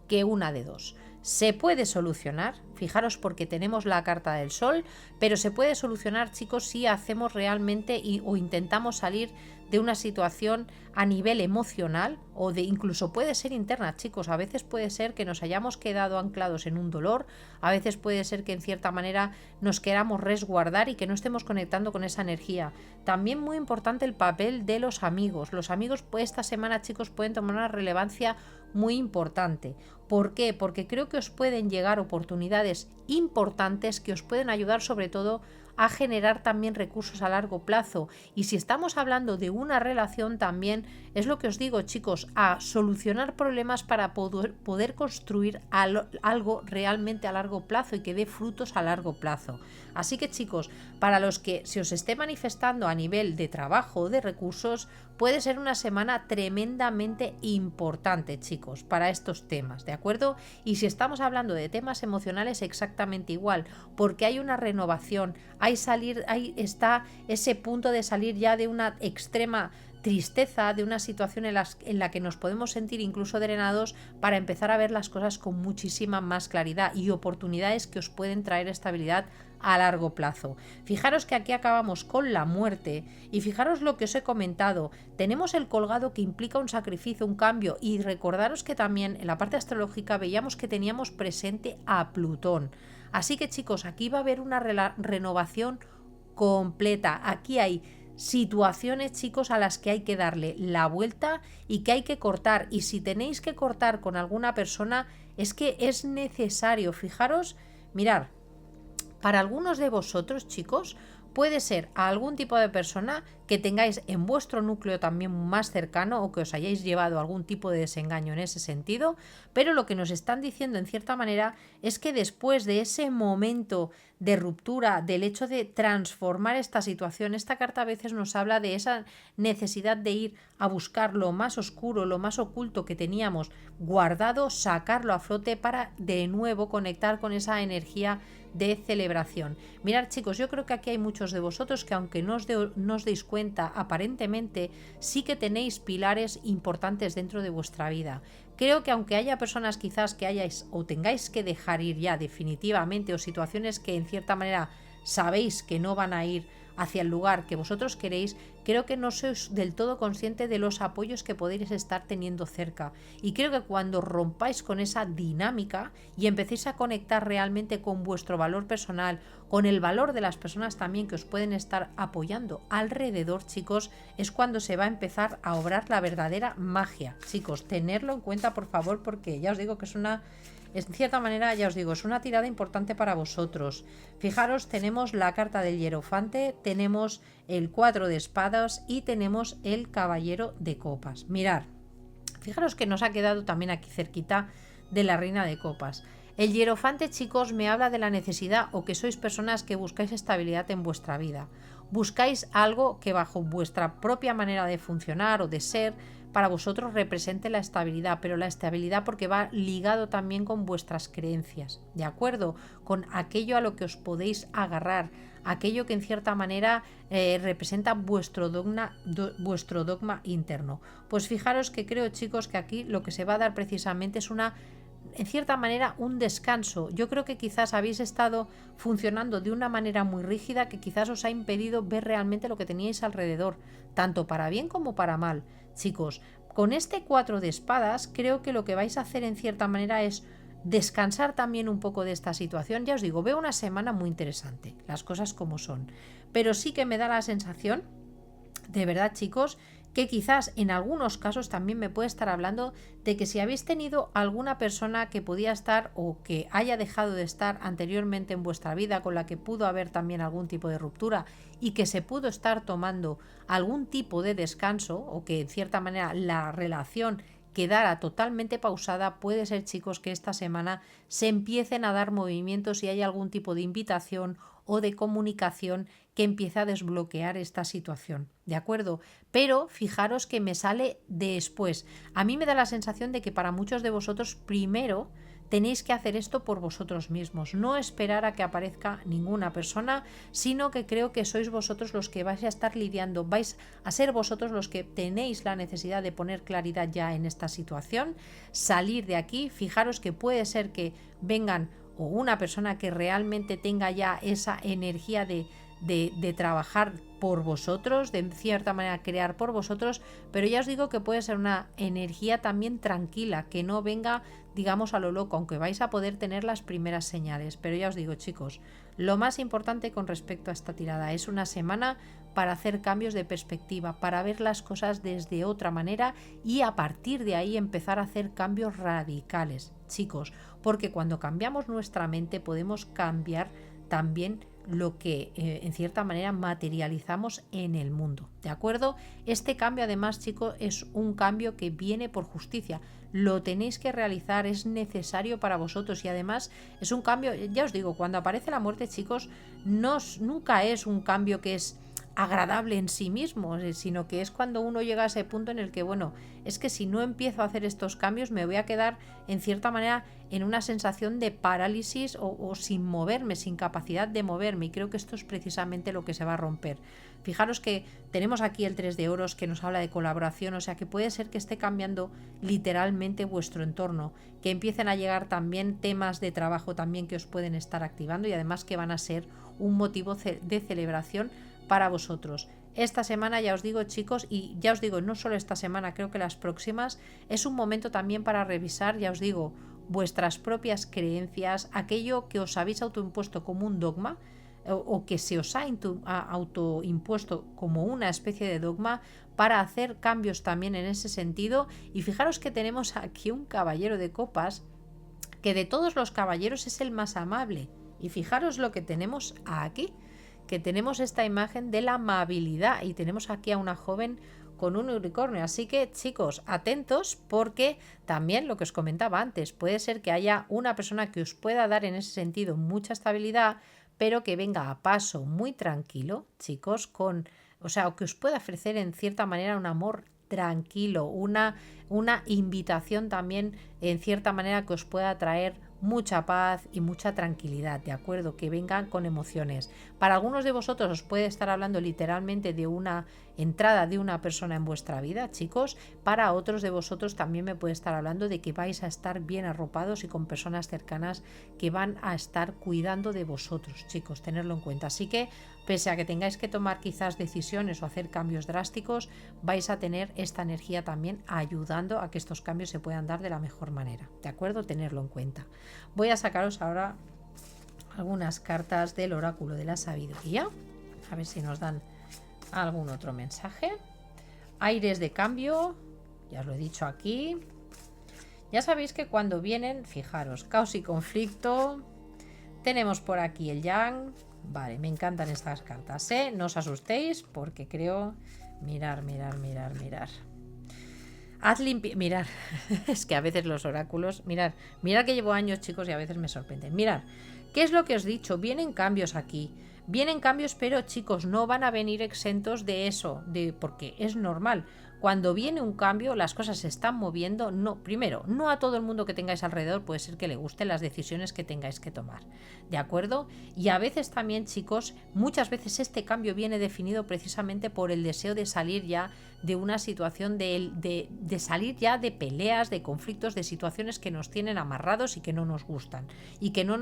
que una de dos. Se puede solucionar, fijaros porque tenemos la carta del Sol, pero se puede solucionar, chicos, si hacemos realmente o intentamos salir de una situación a nivel emocional o de incluso puede ser interna, chicos. A veces puede ser que nos hayamos quedado anclados en un dolor, a veces puede ser que en cierta manera nos queramos resguardar y que no estemos conectando con esa energía. También muy importante el papel de los amigos. Los amigos, pues, esta semana, chicos, pueden tomar una relevancia muy importante. ¿Por qué? Porque creo que os pueden llegar oportunidades importantes que os pueden ayudar sobre todo a generar también recursos a largo plazo. Y si estamos hablando de una relación también, es lo que os digo, chicos, a solucionar problemas para poder construir algo realmente a largo plazo y que dé frutos a largo plazo. Así que, chicos, para los que se os esté manifestando a nivel de trabajo o de recursos, puede ser una semana tremendamente importante, chicos, para estos temas, ¿de acuerdo? Y si estamos hablando de temas emocionales, exactamente igual, porque hay una renovación, ahí está ese punto de salir ya de una extrema tristeza, de una situación en la que nos podemos sentir incluso drenados, para empezar a ver las cosas con muchísima más claridad y oportunidades que os pueden traer estabilidad a largo plazo. Fijaros que aquí acabamos con la muerte y fijaros lo que os he comentado. Tenemos el colgado que implica un sacrificio, un cambio, y recordaros que también en la parte astrológica veíamos que teníamos presente a Plutón. Así que, chicos, aquí va a haber una renovación completa. Aquí hay situaciones, chicos, a las que hay que darle la vuelta y que hay que cortar. Y si tenéis que cortar con alguna persona, es que es necesario. Fijaros, mirar, para algunos de vosotros, chicos, puede ser a algún tipo de persona que tengáis en vuestro núcleo también más cercano o que os hayáis llevado algún tipo de desengaño en ese sentido, pero lo que nos están diciendo en cierta manera es que después de ese momento de ruptura, del hecho de transformar esta situación, esta carta a veces nos habla de esa necesidad de ir a buscar lo más oscuro, lo más oculto que teníamos guardado, sacarlo a flote para de nuevo conectar con esa energía de celebración. Mirad, chicos, yo creo que aquí hay muchos de vosotros que aunque no os deis cuenta, aparentemente sí que tenéis pilares importantes dentro de vuestra vida. Creo que aunque haya personas quizás que hayáis o tengáis que dejar ir ya definitivamente, o situaciones que en cierta manera sabéis que no van a ir hacia el lugar que vosotros queréis, creo que no sois del todo consciente de los apoyos que podéis estar teniendo cerca. Y creo que cuando rompáis con esa dinámica y empecéis a conectar realmente con vuestro valor personal, con el valor de las personas también que os pueden estar apoyando alrededor, chicos, es cuando se va a empezar a obrar la verdadera magia. Chicos, tenerlo en cuenta, por favor, porque ya os digo que en cierta manera, ya os digo, es una tirada importante para vosotros. Fijaros, tenemos la carta del hierofante, tenemos el 4 de espadas y tenemos el caballero de copas. Mirad, fijaros que nos ha quedado también aquí cerquita de la reina de copas. El hierofante, chicos, me habla de la necesidad o que sois personas que buscáis estabilidad en vuestra vida. Buscáis algo que bajo vuestra propia manera de funcionar o de ser, para vosotros represente la estabilidad, pero la estabilidad porque va ligado también con vuestras creencias, ¿de acuerdo? Con aquello a lo que os podéis agarrar, aquello que en cierta manera representa vuestro dogma interno. Pues fijaros que creo, chicos, que aquí lo que se va a dar precisamente es en cierta manera un descanso. Yo creo que quizás habéis estado funcionando de una manera muy rígida que quizás os ha impedido ver realmente lo que teníais alrededor, tanto para bien como para mal. Chicos, con este 4 de espadas creo que lo que vais a hacer en cierta manera es descansar también un poco de esta situación. Ya os digo, veo una semana muy interesante, las cosas como son, pero sí que me da la sensación, de verdad, chicos, que quizás en algunos casos también me puede estar hablando de que si habéis tenido alguna persona que podía estar o que haya dejado de estar anteriormente en vuestra vida, con la que pudo haber también algún tipo de ruptura y que se pudo estar tomando algún tipo de descanso o que en cierta manera la relación quedara totalmente pausada, puede ser, chicos, que esta semana se empiecen a dar movimientos y hay algún tipo de invitación o de comunicación que empiece a desbloquear esta situación, ¿de acuerdo? Pero fijaros que me sale después. A mí me da la sensación de que para muchos de vosotros primero tenéis que hacer esto por vosotros mismos, no esperar a que aparezca ninguna persona, sino que creo que sois vosotros los que vais a estar lidiando, vais a ser vosotros los que tenéis la necesidad de poner claridad ya en esta situación, salir de aquí. Fijaros que puede ser que vengan o una persona que realmente tenga ya esa energía de trabajar por vosotros, de cierta manera crear por vosotros, pero ya os digo que puede ser una energía también tranquila, que no venga, digamos, a lo loco, aunque vais a poder tener las primeras señales. Pero ya os digo, chicos, lo más importante con respecto a esta tirada es una semana para hacer cambios de perspectiva, para ver las cosas desde otra manera y a partir de ahí empezar a hacer cambios radicales, chicos, porque cuando cambiamos nuestra mente podemos cambiar también lo que en cierta manera materializamos en el mundo, ¿de acuerdo? Este cambio además, chicos, es un cambio que viene por justicia, lo tenéis que realizar, es necesario para vosotros y además es un cambio, ya os digo, cuando aparece la muerte, chicos, nunca es un cambio que es agradable en sí mismo, sino que es cuando uno llega a ese punto en el que, bueno, es que si no empiezo a hacer estos cambios me voy a quedar en cierta manera en una sensación de parálisis o sin moverme, sin capacidad de moverme, y creo que esto es precisamente lo que se va a romper. Fijaros que tenemos aquí el 3 de oros que nos habla de colaboración, o sea que puede ser que esté cambiando literalmente vuestro entorno, que empiecen a llegar también temas de trabajo también que os pueden estar activando y además que van a ser un motivo de celebración para vosotros. Esta semana, ya os digo, chicos, y ya os digo, no solo esta semana, creo que las próximas, es un momento también para revisar, ya os digo, vuestras propias creencias, aquello que os habéis autoimpuesto como un dogma. o que se os ha autoimpuesto como una especie de dogma para hacer cambios también en ese sentido. Y fijaros que tenemos aquí un caballero de copas que de todos los caballeros es el más amable. Y fijaros lo que tenemos aquí, que tenemos esta imagen de la amabilidad y tenemos aquí a una joven con un unicornio. Así que, chicos, atentos, porque también lo que os comentaba antes, puede ser que haya una persona que os pueda dar en ese sentido mucha estabilidad, pero que venga a paso muy tranquilo, chicos, o que os pueda ofrecer en cierta manera un amor tranquilo, una invitación también en cierta manera que os pueda traer mucha paz y mucha tranquilidad, ¿de acuerdo? Que vengan con emociones. Para algunos de vosotros os puede estar hablando literalmente de una entrada de una persona en vuestra vida, chicos. Para otros de vosotros también me puede estar hablando de que vais a estar bien arropados y con personas cercanas que van a estar cuidando de vosotros, chicos, tenerlo en cuenta. Así que, pese a que tengáis que tomar quizás decisiones o hacer cambios drásticos, vais a tener esta energía también ayudando a que estos cambios se puedan dar de la mejor manera, ¿de acuerdo? Tenerlo en cuenta. Voy a sacaros ahora algunas cartas del oráculo de la sabiduría, a ver si nos dan algún otro mensaje. Aires de cambio, ya os lo he dicho aquí. Ya sabéis que cuando vienen, fijaros, caos y conflicto. Tenemos por aquí el yang. Vale, me encantan estas cartas, ¿eh? No os asustéis porque creo... Mirar. Haz limpia... Mirar, es que a veces los oráculos... Mirad que llevo años, chicos, y a veces me sorprenden. Mirad, ¿qué es lo que os he dicho? Vienen cambios aquí. Vienen cambios, pero, chicos, no van a venir exentos de eso, porque es normal. Cuando viene un cambio, las cosas se están moviendo. No, primero, no a todo el mundo que tengáis alrededor puede ser que le gusten las decisiones que tengáis que tomar, ¿de acuerdo? Y a veces también, chicos, muchas veces este cambio viene definido precisamente por el deseo de salir ya de una situación de salir ya de peleas, de conflictos, de situaciones que nos tienen amarrados y que no nos gustan y que no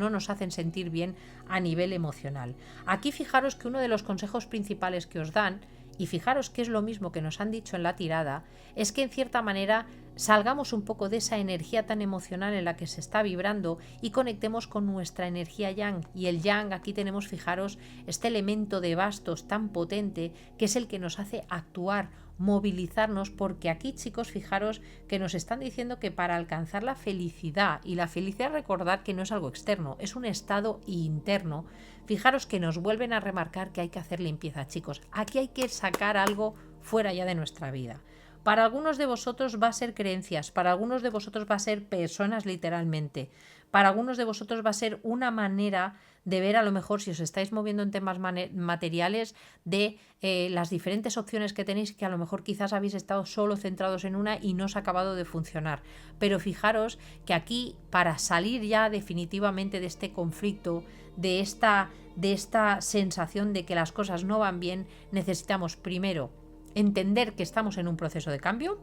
nos hacen sentir bien a nivel emocional. Aquí fijaros que uno de los consejos principales que os dan, y fijaros que es lo mismo que nos han dicho en la tirada, es que en cierta manera salgamos un poco de esa energía tan emocional en la que se está vibrando y conectemos con nuestra energía yang. Y el yang, aquí tenemos, fijaros, este elemento de bastos tan potente que es el que nos hace actuar, movilizarnos, porque aquí, chicos, fijaros que nos están diciendo que para alcanzar la felicidad, y la felicidad, recordad que no es algo externo, es un estado interno. Fijaros que nos vuelven a remarcar que hay que hacer limpieza, chicos. Aquí hay que sacar algo fuera ya de nuestra vida. Para algunos de vosotros va a ser creencias, para algunos de vosotros va a ser personas literalmente, para algunos de vosotros va a ser una manera de ver, a lo mejor, si os estáis moviendo en temas materiales, de las diferentes opciones que tenéis, que a lo mejor quizás habéis estado solo centrados en una y no os ha acabado de funcionar. Pero fijaros que aquí, para salir ya definitivamente de este conflicto, de esta sensación de que las cosas no van bien, necesitamos primero entender que estamos en un proceso de cambio,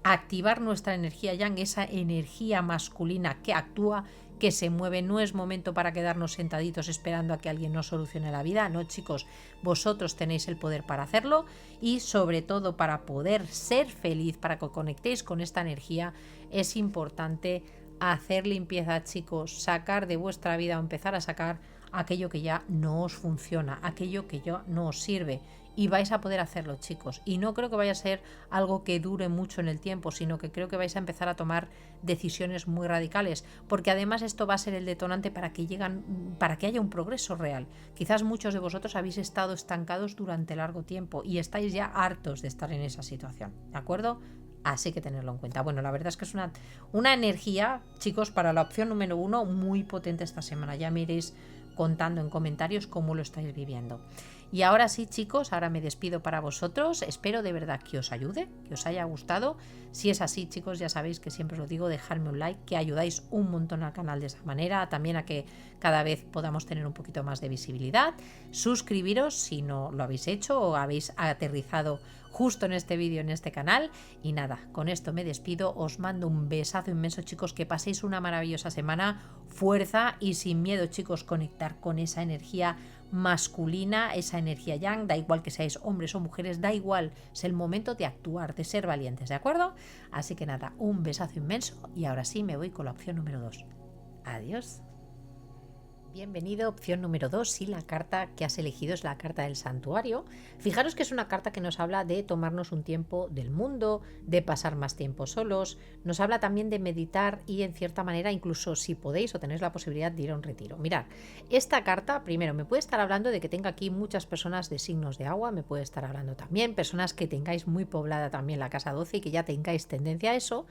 activar nuestra energía yang, esa energía masculina que actúa, que se mueve. No es momento para quedarnos sentaditos esperando a que alguien nos solucione la vida. No, chicos, vosotros tenéis el poder para hacerlo, y sobre todo para poder ser feliz, para que conectéis con esta energía, es importante hacer limpieza, chicos, sacar de vuestra vida o empezar a sacar aquello que ya no os funciona, aquello que ya no os sirve. Y vais a poder hacerlo, chicos. Y no creo que vaya a ser algo que dure mucho en el tiempo, sino que creo que vais a empezar a tomar decisiones muy radicales, porque además esto va a ser el detonante para que haya un progreso real. Quizás muchos de vosotros habéis estado estancados durante largo tiempo y estáis ya hartos de estar en esa situación, ¿de acuerdo? Así que tenerlo en cuenta. Bueno, la verdad es que es una energía, chicos, para la opción número 1 muy potente esta semana. Ya me iréis contando en comentarios cómo lo estáis viviendo. Y ahora sí, chicos, ahora me despido para vosotros. Espero de verdad que os ayude, que os haya gustado. Si es así, chicos, ya sabéis que siempre os lo digo, dejadme un like, que ayudáis un montón al canal de esa manera, también a que cada vez podamos tener un poquito más de visibilidad. Suscribiros si no lo habéis hecho o habéis aterrizado justo en este vídeo, en este canal. Y nada, con esto me despido, os mando un besazo inmenso, chicos, que paséis una maravillosa semana, fuerza y sin miedo, chicos, conectar con esa energía masculina, esa energía yang, da igual que seáis hombres o mujeres, da igual, es el momento de actuar, de ser valientes, ¿de acuerdo? Así que nada, un besazo inmenso y ahora sí me voy con la opción número 2. Adiós. Bienvenido, opción número 2 y la carta que has elegido es la carta del santuario. Fijaros que es una carta que nos habla de tomarnos un tiempo del mundo, de pasar más tiempo solos, nos habla también de meditar y en cierta manera incluso si podéis o tenéis la posibilidad de ir a un retiro. Mirad, esta carta primero me puede estar hablando de que tenga aquí muchas personas de signos de agua, me puede estar hablando también personas que tengáis muy poblada también la casa 12 y que ya tengáis tendencia a eso.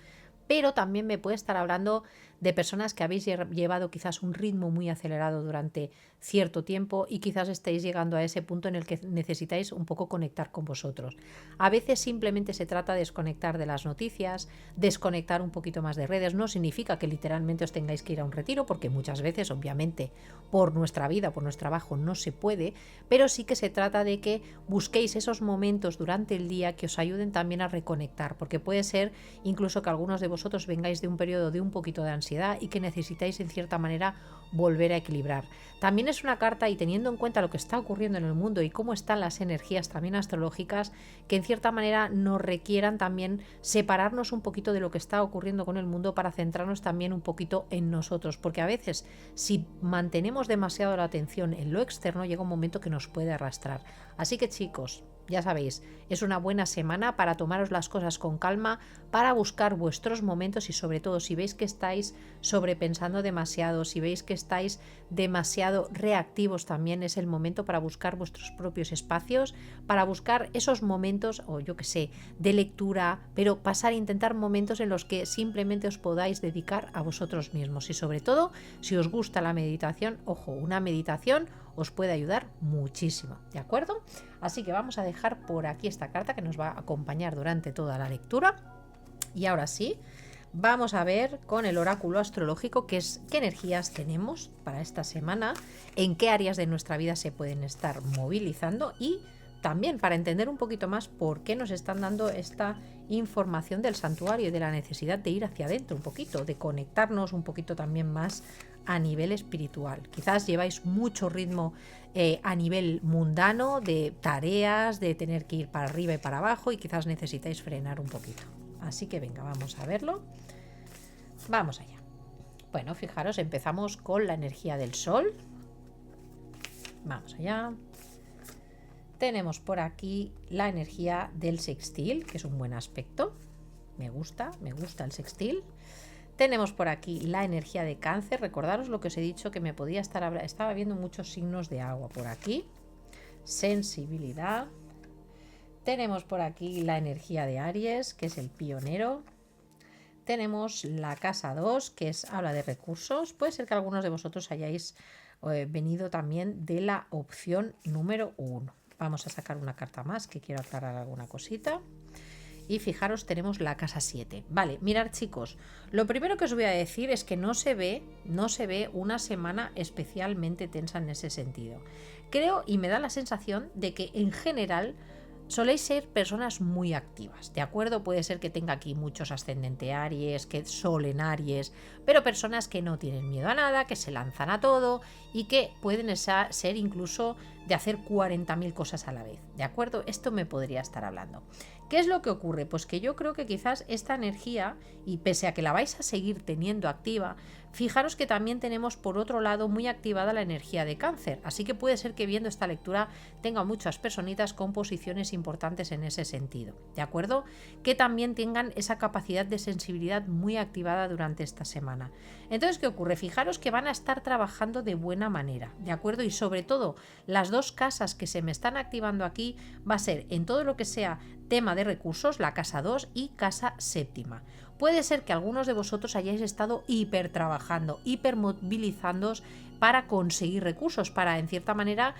Pero también me puede estar hablando de personas que habéis llevado quizás un ritmo muy acelerado durante cierto tiempo y quizás estéis llegando a ese punto en el que necesitáis un poco conectar con vosotros. A veces simplemente se trata de desconectar de las noticias, desconectar un poquito más de redes. No significa que literalmente os tengáis que ir a un retiro, porque muchas veces, obviamente, por nuestra vida, por nuestro trabajo, no se puede, pero sí que se trata de que busquéis esos momentos durante el día que os ayuden también a reconectar, porque puede ser incluso que algunos de vosotros vengáis de un periodo de un poquito de ansiedad y que necesitáis en cierta manera volver a equilibrar. También es una carta, y teniendo en cuenta lo que está ocurriendo en el mundo y cómo están las energías también astrológicas, que en cierta manera nos requieran también separarnos un poquito de lo que está ocurriendo con el mundo para centrarnos también un poquito en nosotros, porque a veces si mantenemos demasiado la atención en lo externo llega un momento que nos puede arrastrar. Así que chicos, ya sabéis, es una buena semana para tomaros las cosas con calma, para buscar vuestros momentos y sobre todo si veis que estáis sobrepensando demasiado, si veis que estáis demasiado reactivos, también es el momento para buscar vuestros propios espacios, para buscar esos momentos, o yo que sé, de lectura, pero intentar momentos en los que simplemente os podáis dedicar a vosotros mismos. Y sobre todo, si os gusta la meditación, ojo, una meditación os puede ayudar muchísimo, ¿de acuerdo? Así que vamos a dejar por aquí esta carta que nos va a acompañar durante toda la lectura. Y ahora sí, vamos a ver con el oráculo astrológico qué energías tenemos para esta semana, en qué áreas de nuestra vida se pueden estar movilizando y también para entender un poquito más por qué nos están dando esta información del santuario y de la necesidad de ir hacia adentro un poquito, de conectarnos un poquito también más a nivel espiritual. Quizás lleváis mucho ritmo a nivel mundano, de tareas, de tener que ir para arriba y para abajo y quizás necesitáis frenar un poquito. Así que venga, vamos a verlo. Vamos allá. Bueno, fijaros, empezamos con la energía del sol. Vamos allá. Tenemos por aquí la energía del sextil, que es un buen aspecto. Me gusta el sextil. Tenemos por aquí la energía de cáncer. Recordaros lo que os he dicho, que me podía estar hablando. Estaba viendo muchos signos de agua por aquí. Sensibilidad. Tenemos por aquí la energía de Aries, que es el pionero. Tenemos la casa 2, que habla de recursos. Puede ser que algunos de vosotros hayáis venido también de la opción número 1. Vamos a sacar una carta más, que quiero aclarar alguna cosita. Y fijaros, tenemos la casa 7. Vale, mirad chicos, lo primero que os voy a decir es que no se ve una semana especialmente tensa en ese sentido. Creo y me da la sensación de que en general soléis ser personas muy activas, ¿de acuerdo? Puede ser que tenga aquí muchos ascendente Aries, que Sol en Aries, pero personas que no tienen miedo a nada, que se lanzan a todo y que pueden ser incluso de hacer 40.000 cosas a la vez, ¿de acuerdo? Esto me podría estar hablando. ¿Qué es lo que ocurre? Pues que yo creo que quizás esta energía, y pese a que la vais a seguir teniendo activa, fijaros que también tenemos por otro lado muy activada la energía de cáncer, así que puede ser que viendo esta lectura tenga muchas personitas con posiciones importantes en ese sentido, ¿de acuerdo? Que también tengan esa capacidad de sensibilidad muy activada durante esta semana. Entonces, ¿qué ocurre? Fijaros que van a estar trabajando de buena manera, ¿de acuerdo? Y sobre todo, las dos casas que se me están activando aquí va a ser en todo lo que sea tema de recursos, la casa 2 y casa séptima. Puede ser que algunos de vosotros hayáis estado hipertrabajando, hipermovilizándoos para conseguir recursos, para en cierta manera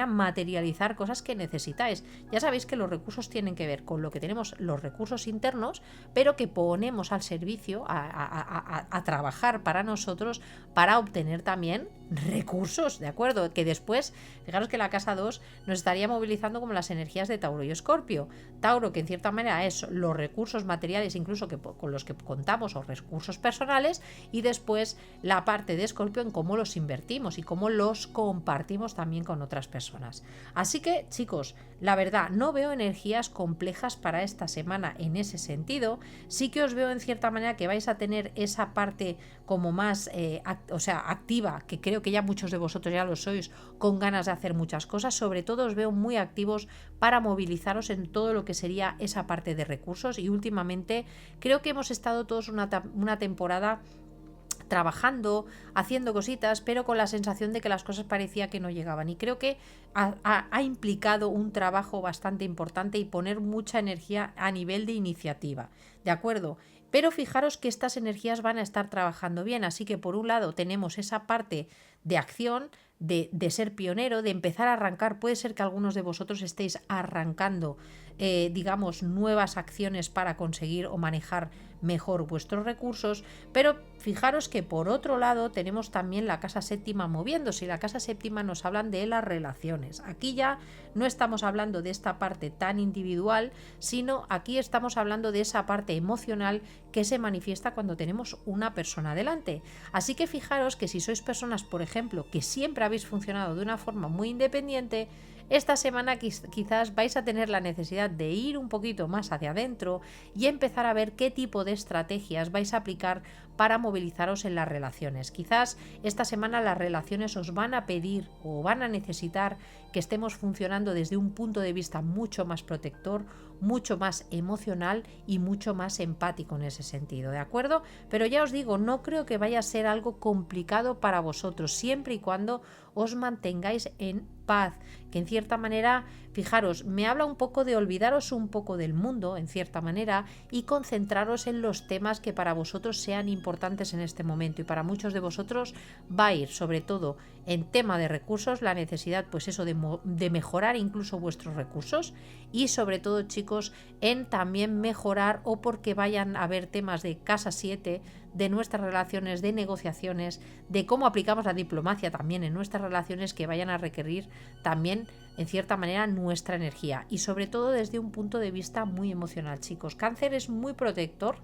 materializar cosas que necesitáis. Ya sabéis que los recursos tienen que ver con lo que tenemos, los recursos internos, pero que ponemos al servicio a trabajar para nosotros para obtener también recursos, ¿de acuerdo? Que después, fijaros que la casa 2 nos estaría movilizando como las energías de Tauro y Escorpio. Tauro, que en cierta manera es los recursos materiales incluso con los que contamos, o recursos personales, y después la parte de Escorpio, principio en cómo los invertimos y cómo los compartimos también con otras personas. Así que, chicos, la verdad, no veo energías complejas para esta semana en ese sentido. Sí que os veo en cierta manera que vais a tener esa parte como más activa, que creo que ya muchos de vosotros ya lo sois, con ganas de hacer muchas cosas. Sobre todo os veo muy activos para movilizaros en todo lo que sería esa parte de recursos, y últimamente creo que hemos estado todos una temporada trabajando, haciendo cositas, pero con la sensación de que las cosas parecía que no llegaban, y creo que ha implicado un trabajo bastante importante y poner mucha energía a nivel de iniciativa, ¿de acuerdo? Pero fijaros que estas energías van a estar trabajando bien, así que por un lado tenemos esa parte de acción, de ser pionero, de empezar a arrancar. Puede ser que algunos de vosotros estéis arrancando digamos, nuevas acciones para conseguir o manejar mejor vuestros recursos, pero fijaros que por otro lado tenemos también la casa séptima moviéndose, y la casa séptima nos hablan de las relaciones. Aquí ya no estamos hablando de esta parte tan individual, sino aquí estamos hablando de esa parte emocional que se manifiesta cuando tenemos una persona delante. Así que fijaros que si sois personas, por ejemplo, que siempre habéis funcionado de una forma muy independiente, esta semana quizás vais a tener la necesidad de ir un poquito más hacia adentro y empezar a ver qué tipo de estrategias vais a aplicar para movilizaros en las relaciones. Quizás esta semana las relaciones os van a pedir o van a necesitar que estemos funcionando desde un punto de vista mucho más protector, mucho más emocional y mucho más empático en ese sentido, ¿de acuerdo? Pero ya os digo, no creo que vaya a ser algo complicado para vosotros, siempre y cuando os mantengáis en paz, que en cierta manera, fijaros, me habla un poco de olvidaros un poco del mundo, en cierta manera, y concentraros en los temas que para vosotros sean importantes en este momento. Y para muchos de vosotros va a ir, sobre todo en tema de recursos, la necesidad, pues eso, de mejorar incluso vuestros recursos, y sobre todo, chicos, en también mejorar, o porque vayan a haber temas de casa 7, de nuestras relaciones, de negociaciones, de cómo aplicamos la diplomacia también en nuestras relaciones, que vayan a requerir también en cierta manera nuestra energía, y sobre todo desde un punto de vista muy emocional, chicos. Cáncer es muy protector.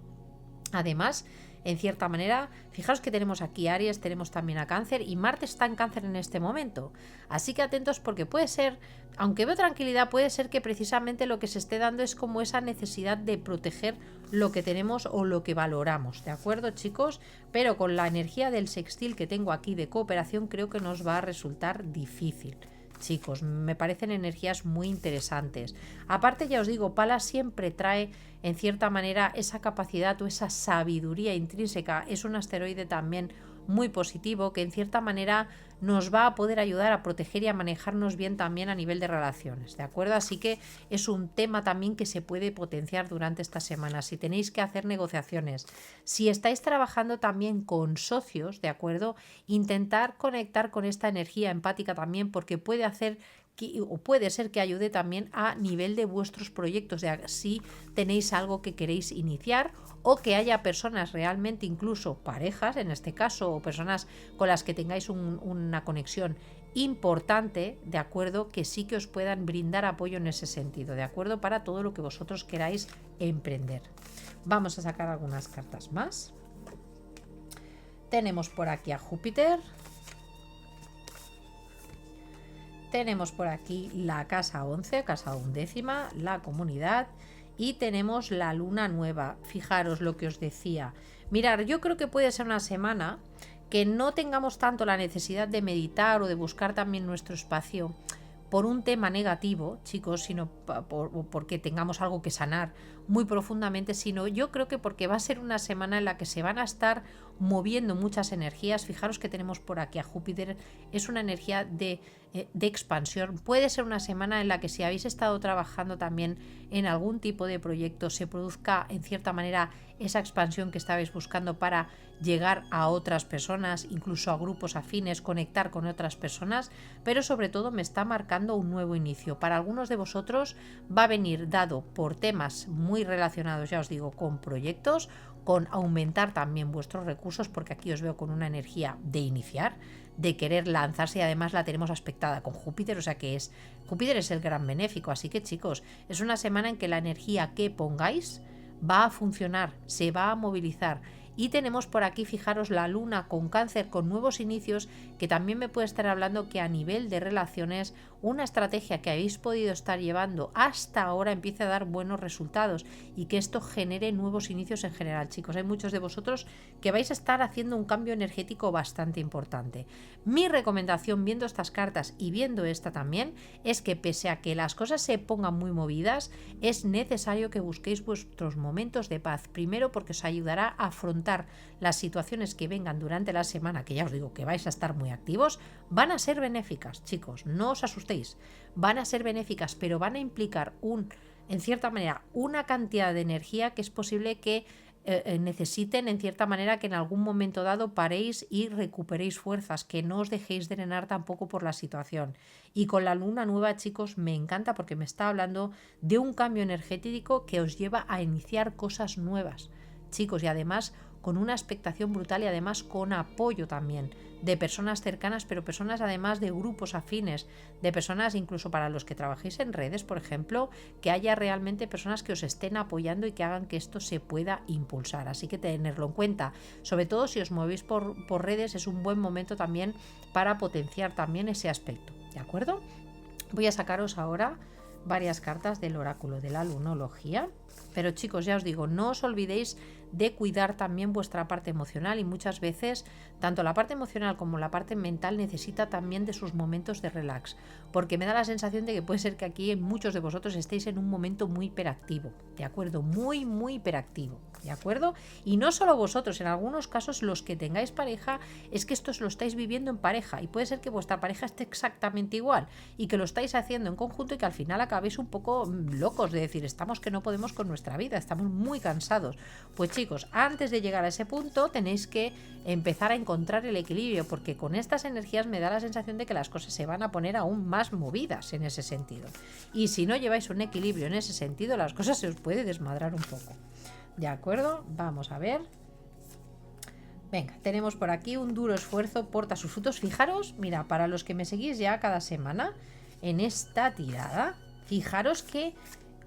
Además, en cierta manera, fijaros que tenemos aquí Aries, tenemos también a Cáncer, y Marte está en Cáncer en este momento. Así que atentos, porque puede ser, aunque veo tranquilidad, puede ser que precisamente lo que se esté dando es como esa necesidad de proteger lo que tenemos o lo que valoramos, ¿de acuerdo, chicos? Pero con la energía del sextil que tengo aquí de cooperación, creo que nos va a resultar difícil. Chicos, me parecen energías muy interesantes. Aparte, ya os digo, Palas siempre trae en cierta manera esa capacidad o esa sabiduría intrínseca. Es un asteroide también muy positivo, que en cierta manera nos va a poder ayudar a proteger y a manejarnos bien también a nivel de relaciones, ¿de acuerdo? Así que es un tema también que se puede potenciar durante esta semana. Si tenéis que hacer negociaciones, si estáis trabajando también con socios, ¿de acuerdo? Intentar conectar con esta energía empática también, porque puede hacer o puede ser que ayude también a nivel de vuestros proyectos, de si tenéis algo que queréis iniciar, o que haya personas realmente, incluso parejas en este caso, o personas con las que tengáis una conexión importante, ¿de acuerdo? Que sí que os puedan brindar apoyo en ese sentido, ¿de acuerdo? Para todo lo que vosotros queráis emprender. Vamos a sacar algunas cartas más. Tenemos por aquí a Júpiter. Tenemos por aquí la casa 11, casa 11ª, la comunidad, y tenemos la luna nueva. Fijaros lo que os decía. Mirad, yo creo que puede ser una semana que no tengamos tanto la necesidad de meditar o de buscar también nuestro espacio por un tema negativo, chicos, sino porque tengamos algo que sanar muy profundamente, sino yo creo que porque va a ser una semana en la que se van a estar moviendo muchas energías. Fijaros que tenemos por aquí a Júpiter, es una energía de expansión. Puede ser una semana en la que, si habéis estado trabajando también en algún tipo de proyecto, se produzca en cierta manera esa expansión que estabais buscando para llegar a otras personas, incluso a grupos afines, conectar con otras personas, pero sobre todo me está marcando un nuevo inicio. Para algunos de vosotros va a venir dado por temas muy relacionados, ya os digo, con proyectos, con aumentar también vuestros recursos, porque aquí os veo con una energía de iniciar, de querer lanzarse, y además la tenemos aspectada con Júpiter, o sea que Júpiter es el gran benéfico. Así que, chicos, es una semana en que la energía que pongáis va a funcionar, se va a movilizar, Y tenemos por aquí, fijaros, la luna con Cáncer, con nuevos inicios, que también me puede estar hablando que a nivel de relaciones, una estrategia que habéis podido estar llevando hasta ahora empiece a dar buenos resultados y que esto genere nuevos inicios en general, chicos. Hay muchos de vosotros que vais a estar haciendo un cambio energético bastante importante. Mi recomendación viendo estas cartas y viendo esta también es que pese a que las cosas se pongan muy movidas, es necesario que busquéis vuestros momentos de paz. Primero porque os ayudará a afrontar las situaciones que vengan durante la semana, que ya os digo que vais a estar muy activos, van a ser benéficas, chicos, no os asustéis, van a ser benéficas, pero van a implicar en cierta manera, una cantidad de energía que es posible que necesiten en cierta manera que en algún momento dado paréis y recuperéis fuerzas, que no os dejéis drenar tampoco por la situación. Y con la luna nueva, chicos, me encanta porque me está hablando de un cambio energético que os lleva a iniciar cosas nuevas, chicos, y además con una expectación brutal y además con apoyo también de personas cercanas, pero personas además de grupos afines, de personas incluso para los que trabajéis en redes, por ejemplo, que haya realmente personas que os estén apoyando y que hagan que esto se pueda impulsar. Así que tenerlo en cuenta, sobre todo si os movéis por redes, es un buen momento también para potenciar también ese aspecto, ¿de acuerdo? Voy a sacaros ahora varias cartas del oráculo de la lunología, pero chicos, ya os digo, no os olvidéis de cuidar también vuestra parte emocional, y muchas veces tanto la parte emocional como la parte mental necesita también de sus momentos de relax, porque me da la sensación de que puede ser que aquí muchos de vosotros estéis en un momento muy hiperactivo, ¿de acuerdo? Muy hiperactivo, ¿de acuerdo? Y no solo vosotros, en algunos casos los que tengáis pareja, es que esto lo estáis viviendo en pareja y puede ser que vuestra pareja esté exactamente igual y que lo estáis haciendo en conjunto y que al final acabéis un poco locos de decir, estamos que no podemos con nuestra vida, estamos muy cansados. Pues chicos, antes de llegar a ese punto tenéis que empezar a encontrar el equilibrio, porque con estas energías me da la sensación de que las cosas se van a poner aún más movidas en ese sentido. Y si no lleváis un equilibrio en ese sentido, las cosas se os puede desmadrar un poco. ¿De acuerdo? Vamos a ver. Venga, tenemos por aquí un duro esfuerzo porta sus frutos. Fijaros, mira, para los que me seguís ya cada semana en esta tirada, fijaros que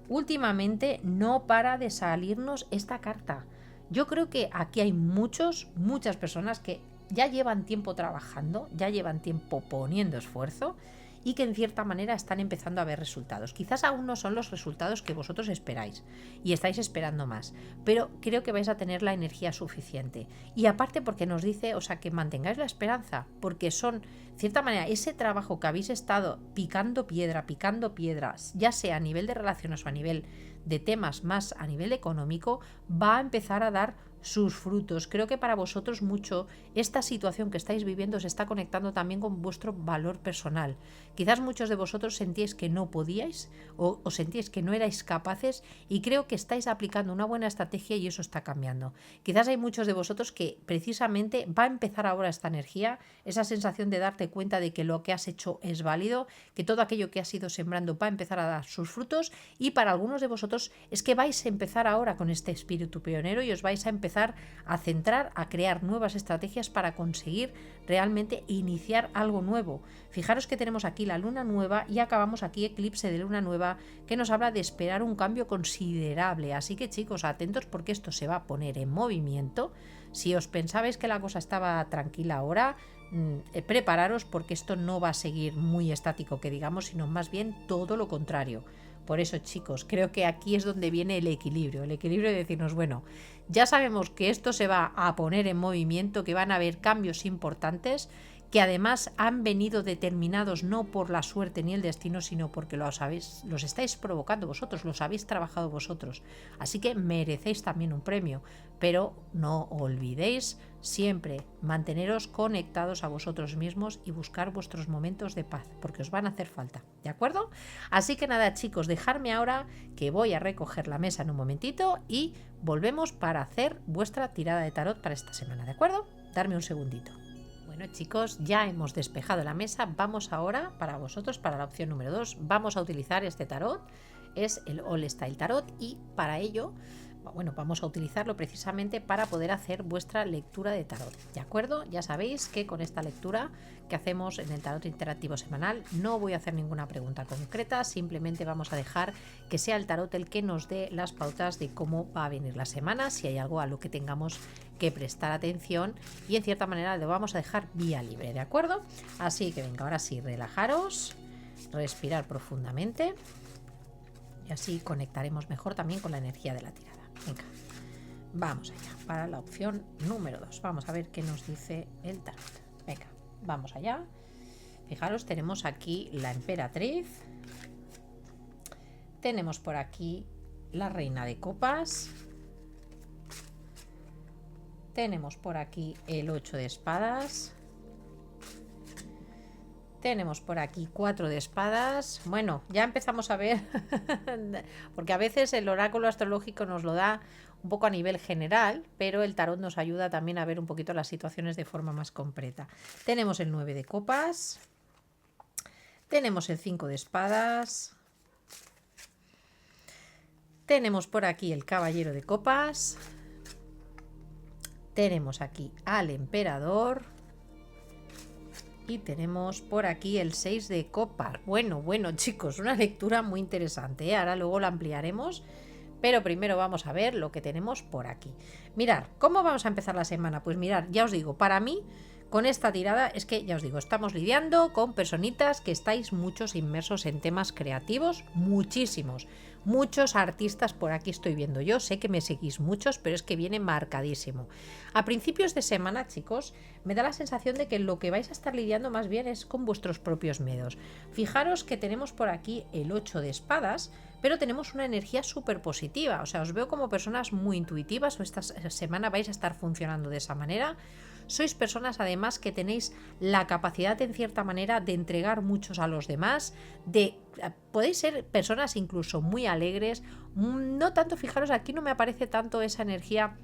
últimamente no para de salirnos esta carta. Yo creo que aquí hay muchas personas que ya llevan tiempo trabajando, ya llevan tiempo poniendo esfuerzo y que en cierta manera están empezando a ver resultados. Quizás aún no son los resultados que vosotros esperáis y estáis esperando más, pero creo que vais a tener la energía suficiente. Y aparte porque nos dice, o sea, que mantengáis la esperanza, porque son, en cierta manera, ese trabajo que habéis estado picando piedras, ya sea a nivel de relaciones o a nivel de temas más a nivel económico, va a empezar a dar sus frutos. Creo que para vosotros mucho esta situación que estáis viviendo se está conectando también con vuestro valor personal. Quizás muchos de vosotros sentíais que no podíais o sentíais que no erais capaces, y creo que estáis aplicando una buena estrategia y eso está cambiando. Quizás hay muchos de vosotros que precisamente va a empezar ahora esta energía, esa sensación de darte cuenta de que lo que has hecho es válido, que todo aquello que has ido sembrando va a empezar a dar sus frutos, y para algunos de vosotros es que vais a empezar ahora con este espíritu pionero y os vais a empezar a centrar, a crear nuevas estrategias para conseguir realmente iniciar algo nuevo. Fijaros que tenemos aquí la luna nueva y acabamos aquí eclipse de luna nueva, que nos habla de esperar un cambio considerable. Así que chicos, atentos porque esto se va a poner en movimiento. Si os pensabais que la cosa estaba tranquila ahora, prepararos porque esto no va a seguir muy estático, que digamos, sino más bien todo lo contrario. Por eso, chicos, creo que aquí es donde viene el equilibrio de decirnos, bueno, ya sabemos que esto se va a poner en movimiento, que van a haber cambios importantes, que además han venido determinados no por la suerte ni el destino, sino porque los estáis provocando vosotros, los habéis trabajado vosotros. Así que merecéis también un premio, pero no olvidéis siempre manteneros conectados a vosotros mismos y buscar vuestros momentos de paz, porque os van a hacer falta, ¿de acuerdo? Así que nada, chicos, dejadme ahora que voy a recoger la mesa en un momentito y volvemos para hacer vuestra tirada de tarot para esta semana, ¿de acuerdo? Darme un segundito. Bueno, chicos, ya hemos despejado la mesa. Vamos ahora, para vosotros, para la opción número 2, vamos a utilizar este tarot. Es el All Style Tarot y para ello bueno, vamos a utilizarlo precisamente para poder hacer vuestra lectura de tarot, ¿de acuerdo? Ya sabéis que con esta lectura que hacemos en el tarot interactivo semanal no voy a hacer ninguna pregunta concreta, simplemente vamos a dejar que sea el tarot el que nos dé las pautas de cómo va a venir la semana, si hay algo a lo que tengamos que prestar atención, y en cierta manera lo vamos a dejar vía libre, ¿de acuerdo? Así que venga, ahora sí, relajaros, respirar profundamente y así conectaremos mejor también con la energía de la tirada. Venga, vamos allá para la opción número 2. Vamos a ver qué nos dice el tarot. Venga, vamos allá. Fijaros, tenemos aquí la emperatriz. Tenemos por aquí la reina de copas. Tenemos por aquí el 8 de espadas. Tenemos por aquí 4 de espadas. Bueno, ya empezamos a ver, porque a veces el oráculo astrológico nos lo da un poco a nivel general, pero el tarot nos ayuda también a ver un poquito las situaciones de forma más concreta. Tenemos el 9 de copas. Tenemos el 5 de espadas. Tenemos por aquí el caballero de copas. Tenemos aquí al emperador. Y tenemos por aquí el 6 de copas. Bueno, chicos, una lectura muy interesante, ¿eh? Ahora luego la ampliaremos, pero primero vamos a ver lo que tenemos por aquí. Mirad, ¿cómo vamos a empezar la semana? Pues mirad, ya os digo, para mí, con esta tirada, es que ya os digo, estamos lidiando con personitas que estáis muchos inmersos en temas creativos, muchísimos. Muchos artistas por aquí estoy viendo. Yo sé que me seguís muchos, pero es que viene marcadísimo. A principios de semana, chicos, me da la sensación de que lo que vais a estar lidiando más bien es con vuestros propios miedos. Fijaros que tenemos por aquí el 8 de espadas, pero tenemos una energía súper positiva. O sea, os veo como personas muy intuitivas, o esta semana vais a estar funcionando de esa manera. Sois personas además que tenéis la capacidad en cierta manera de entregar muchos a los demás, podéis ser personas incluso muy alegres, no tanto, fijaros, aquí no me aparece tanto esa energía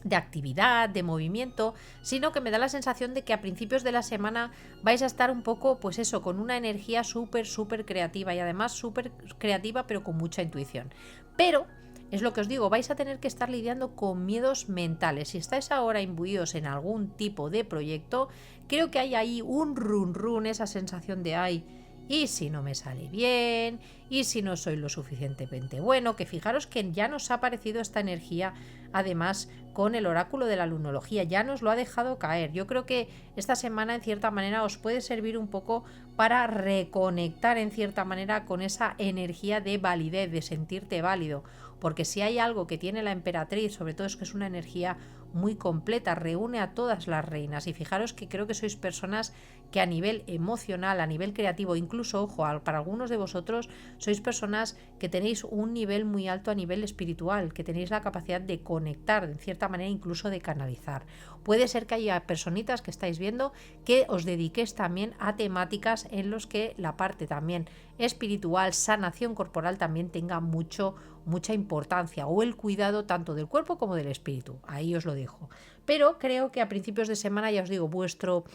de actividad, de movimiento, sino que me da la sensación de que a principios de la semana vais a estar un poco, pues eso, con una energía súper creativa, y además súper creativa pero con mucha intuición. Pero es lo que os digo, vais a tener que estar lidiando con miedos mentales. Si estáis ahora imbuidos en algún tipo de proyecto, creo que hay ahí un run, esa sensación de ¿y si no me sale bien? ¿Y si no soy lo suficientemente bueno? Que fijaros que ya nos ha aparecido esta energía, además, con el oráculo de la lunología. Ya nos lo ha dejado caer. Yo creo que esta semana, en cierta manera, os puede servir un poco para reconectar, en cierta manera, con esa energía de validez, de sentirte válido. Porque si hay algo que tiene la emperatriz, sobre todo, es que es una energía muy completa, reúne a todas las reinas. Y fijaros que creo que sois personas que a nivel emocional, a nivel creativo, incluso, ojo, para algunos de vosotros sois personas que tenéis un nivel muy alto a nivel espiritual, que tenéis la capacidad de conectar, en cierta manera incluso de canalizar. Puede ser que haya personitas que estáis viendo que os dediquéis también a temáticas en los que la parte también espiritual, sanación corporal también tenga mucha importancia, o el cuidado tanto del cuerpo como del espíritu. Ahí os lo dejo. Pero creo que a principios de semana, ya os digo, vuestro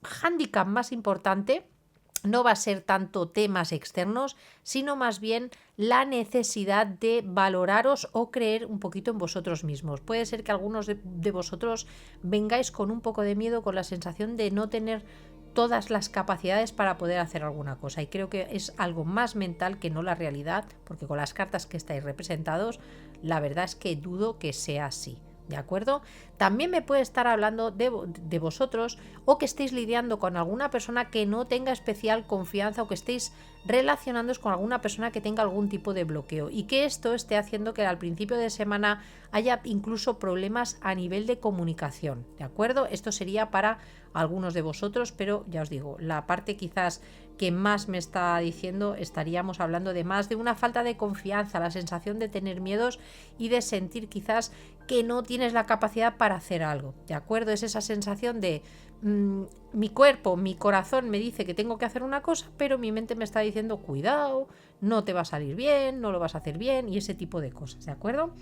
hándicap más importante no va a ser tanto temas externos, sino más bien la necesidad de valoraros o creer un poquito en vosotros mismos. Puede ser que algunos de vosotros vengáis con un poco de miedo, con la sensación de no tener todas las capacidades para poder hacer alguna cosa, y creo que es algo más mental que no la realidad, porque con las cartas que estáis representados, la verdad es que dudo que sea así. ¿De acuerdo? También me puede estar hablando de vosotros, o que estéis lidiando con alguna persona que no tenga especial confianza, o que estéis relacionándoos con alguna persona que tenga algún tipo de bloqueo, y que esto esté haciendo que al principio de semana haya incluso problemas a nivel de comunicación. ¿De acuerdo? Esto sería para algunos de vosotros, pero ya os digo, la parte quizás que más me está diciendo, estaríamos hablando de más de una falta de confianza, la sensación de tener miedos y de sentir quizás que no tienes la capacidad para hacer algo, ¿de acuerdo? Es esa sensación de mi cuerpo, mi corazón me dice que tengo que hacer una cosa, pero mi mente me está diciendo cuidado, no te va a salir bien, no lo vas a hacer bien, y ese tipo de cosas, ¿de acuerdo?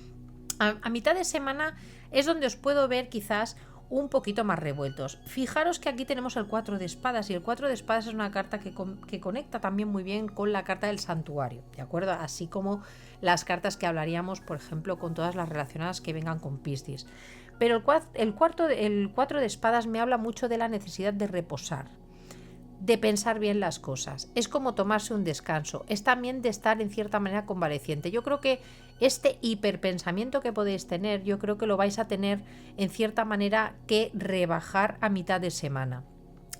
A mitad de semana es donde os puedo ver quizás un poquito más revueltos. Fijaros que aquí tenemos el 4 de espadas y el 4 de espadas es una carta que conecta también muy bien con la carta del santuario, ¿de acuerdo? Así como las cartas que hablaríamos, por ejemplo, con todas las relacionadas que vengan con Piscis. Pero el 4 de espadas me habla mucho de la necesidad de reposar, de pensar bien las cosas. Es como tomarse un descanso. Es también de estar en cierta manera convaleciente. Yo creo que este hiperpensamiento que podéis tener, yo creo que lo vais a tener en cierta manera que rebajar a mitad de semana.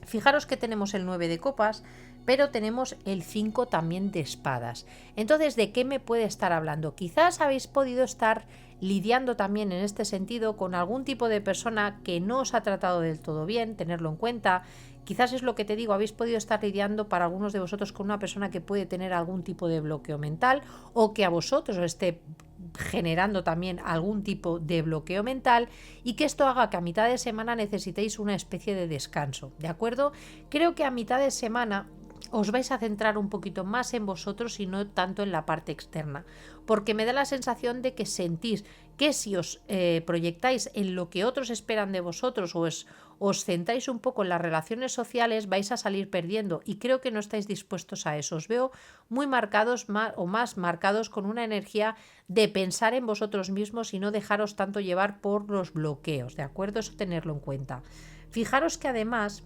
Fijaros que tenemos el 9 de copas, pero tenemos el 5 también de espadas. Entonces, ¿de qué me puede estar hablando? Quizás habéis podido estar lidiando también en este sentido con algún tipo de persona que no os ha tratado del todo bien, tenerlo en cuenta. Quizás es lo que te digo, habéis podido estar lidiando para algunos de vosotros con una persona que puede tener algún tipo de bloqueo mental o que a vosotros os esté generando también algún tipo de bloqueo mental y que esto haga que a mitad de semana necesitéis una especie de descanso, ¿de acuerdo? Creo que a mitad de semana os vais a centrar un poquito más en vosotros y no tanto en la parte externa, porque me da la sensación de que sentís que si os proyectáis en lo que otros esperan de vosotros o os centráis un poco en las relaciones sociales, vais a salir perdiendo y creo que no estáis dispuestos a eso. Os veo muy marcados o más marcados con una energía de pensar en vosotros mismos y no dejaros tanto llevar por los bloqueos, ¿de acuerdo? Eso tenerlo en cuenta. Fijaros que además,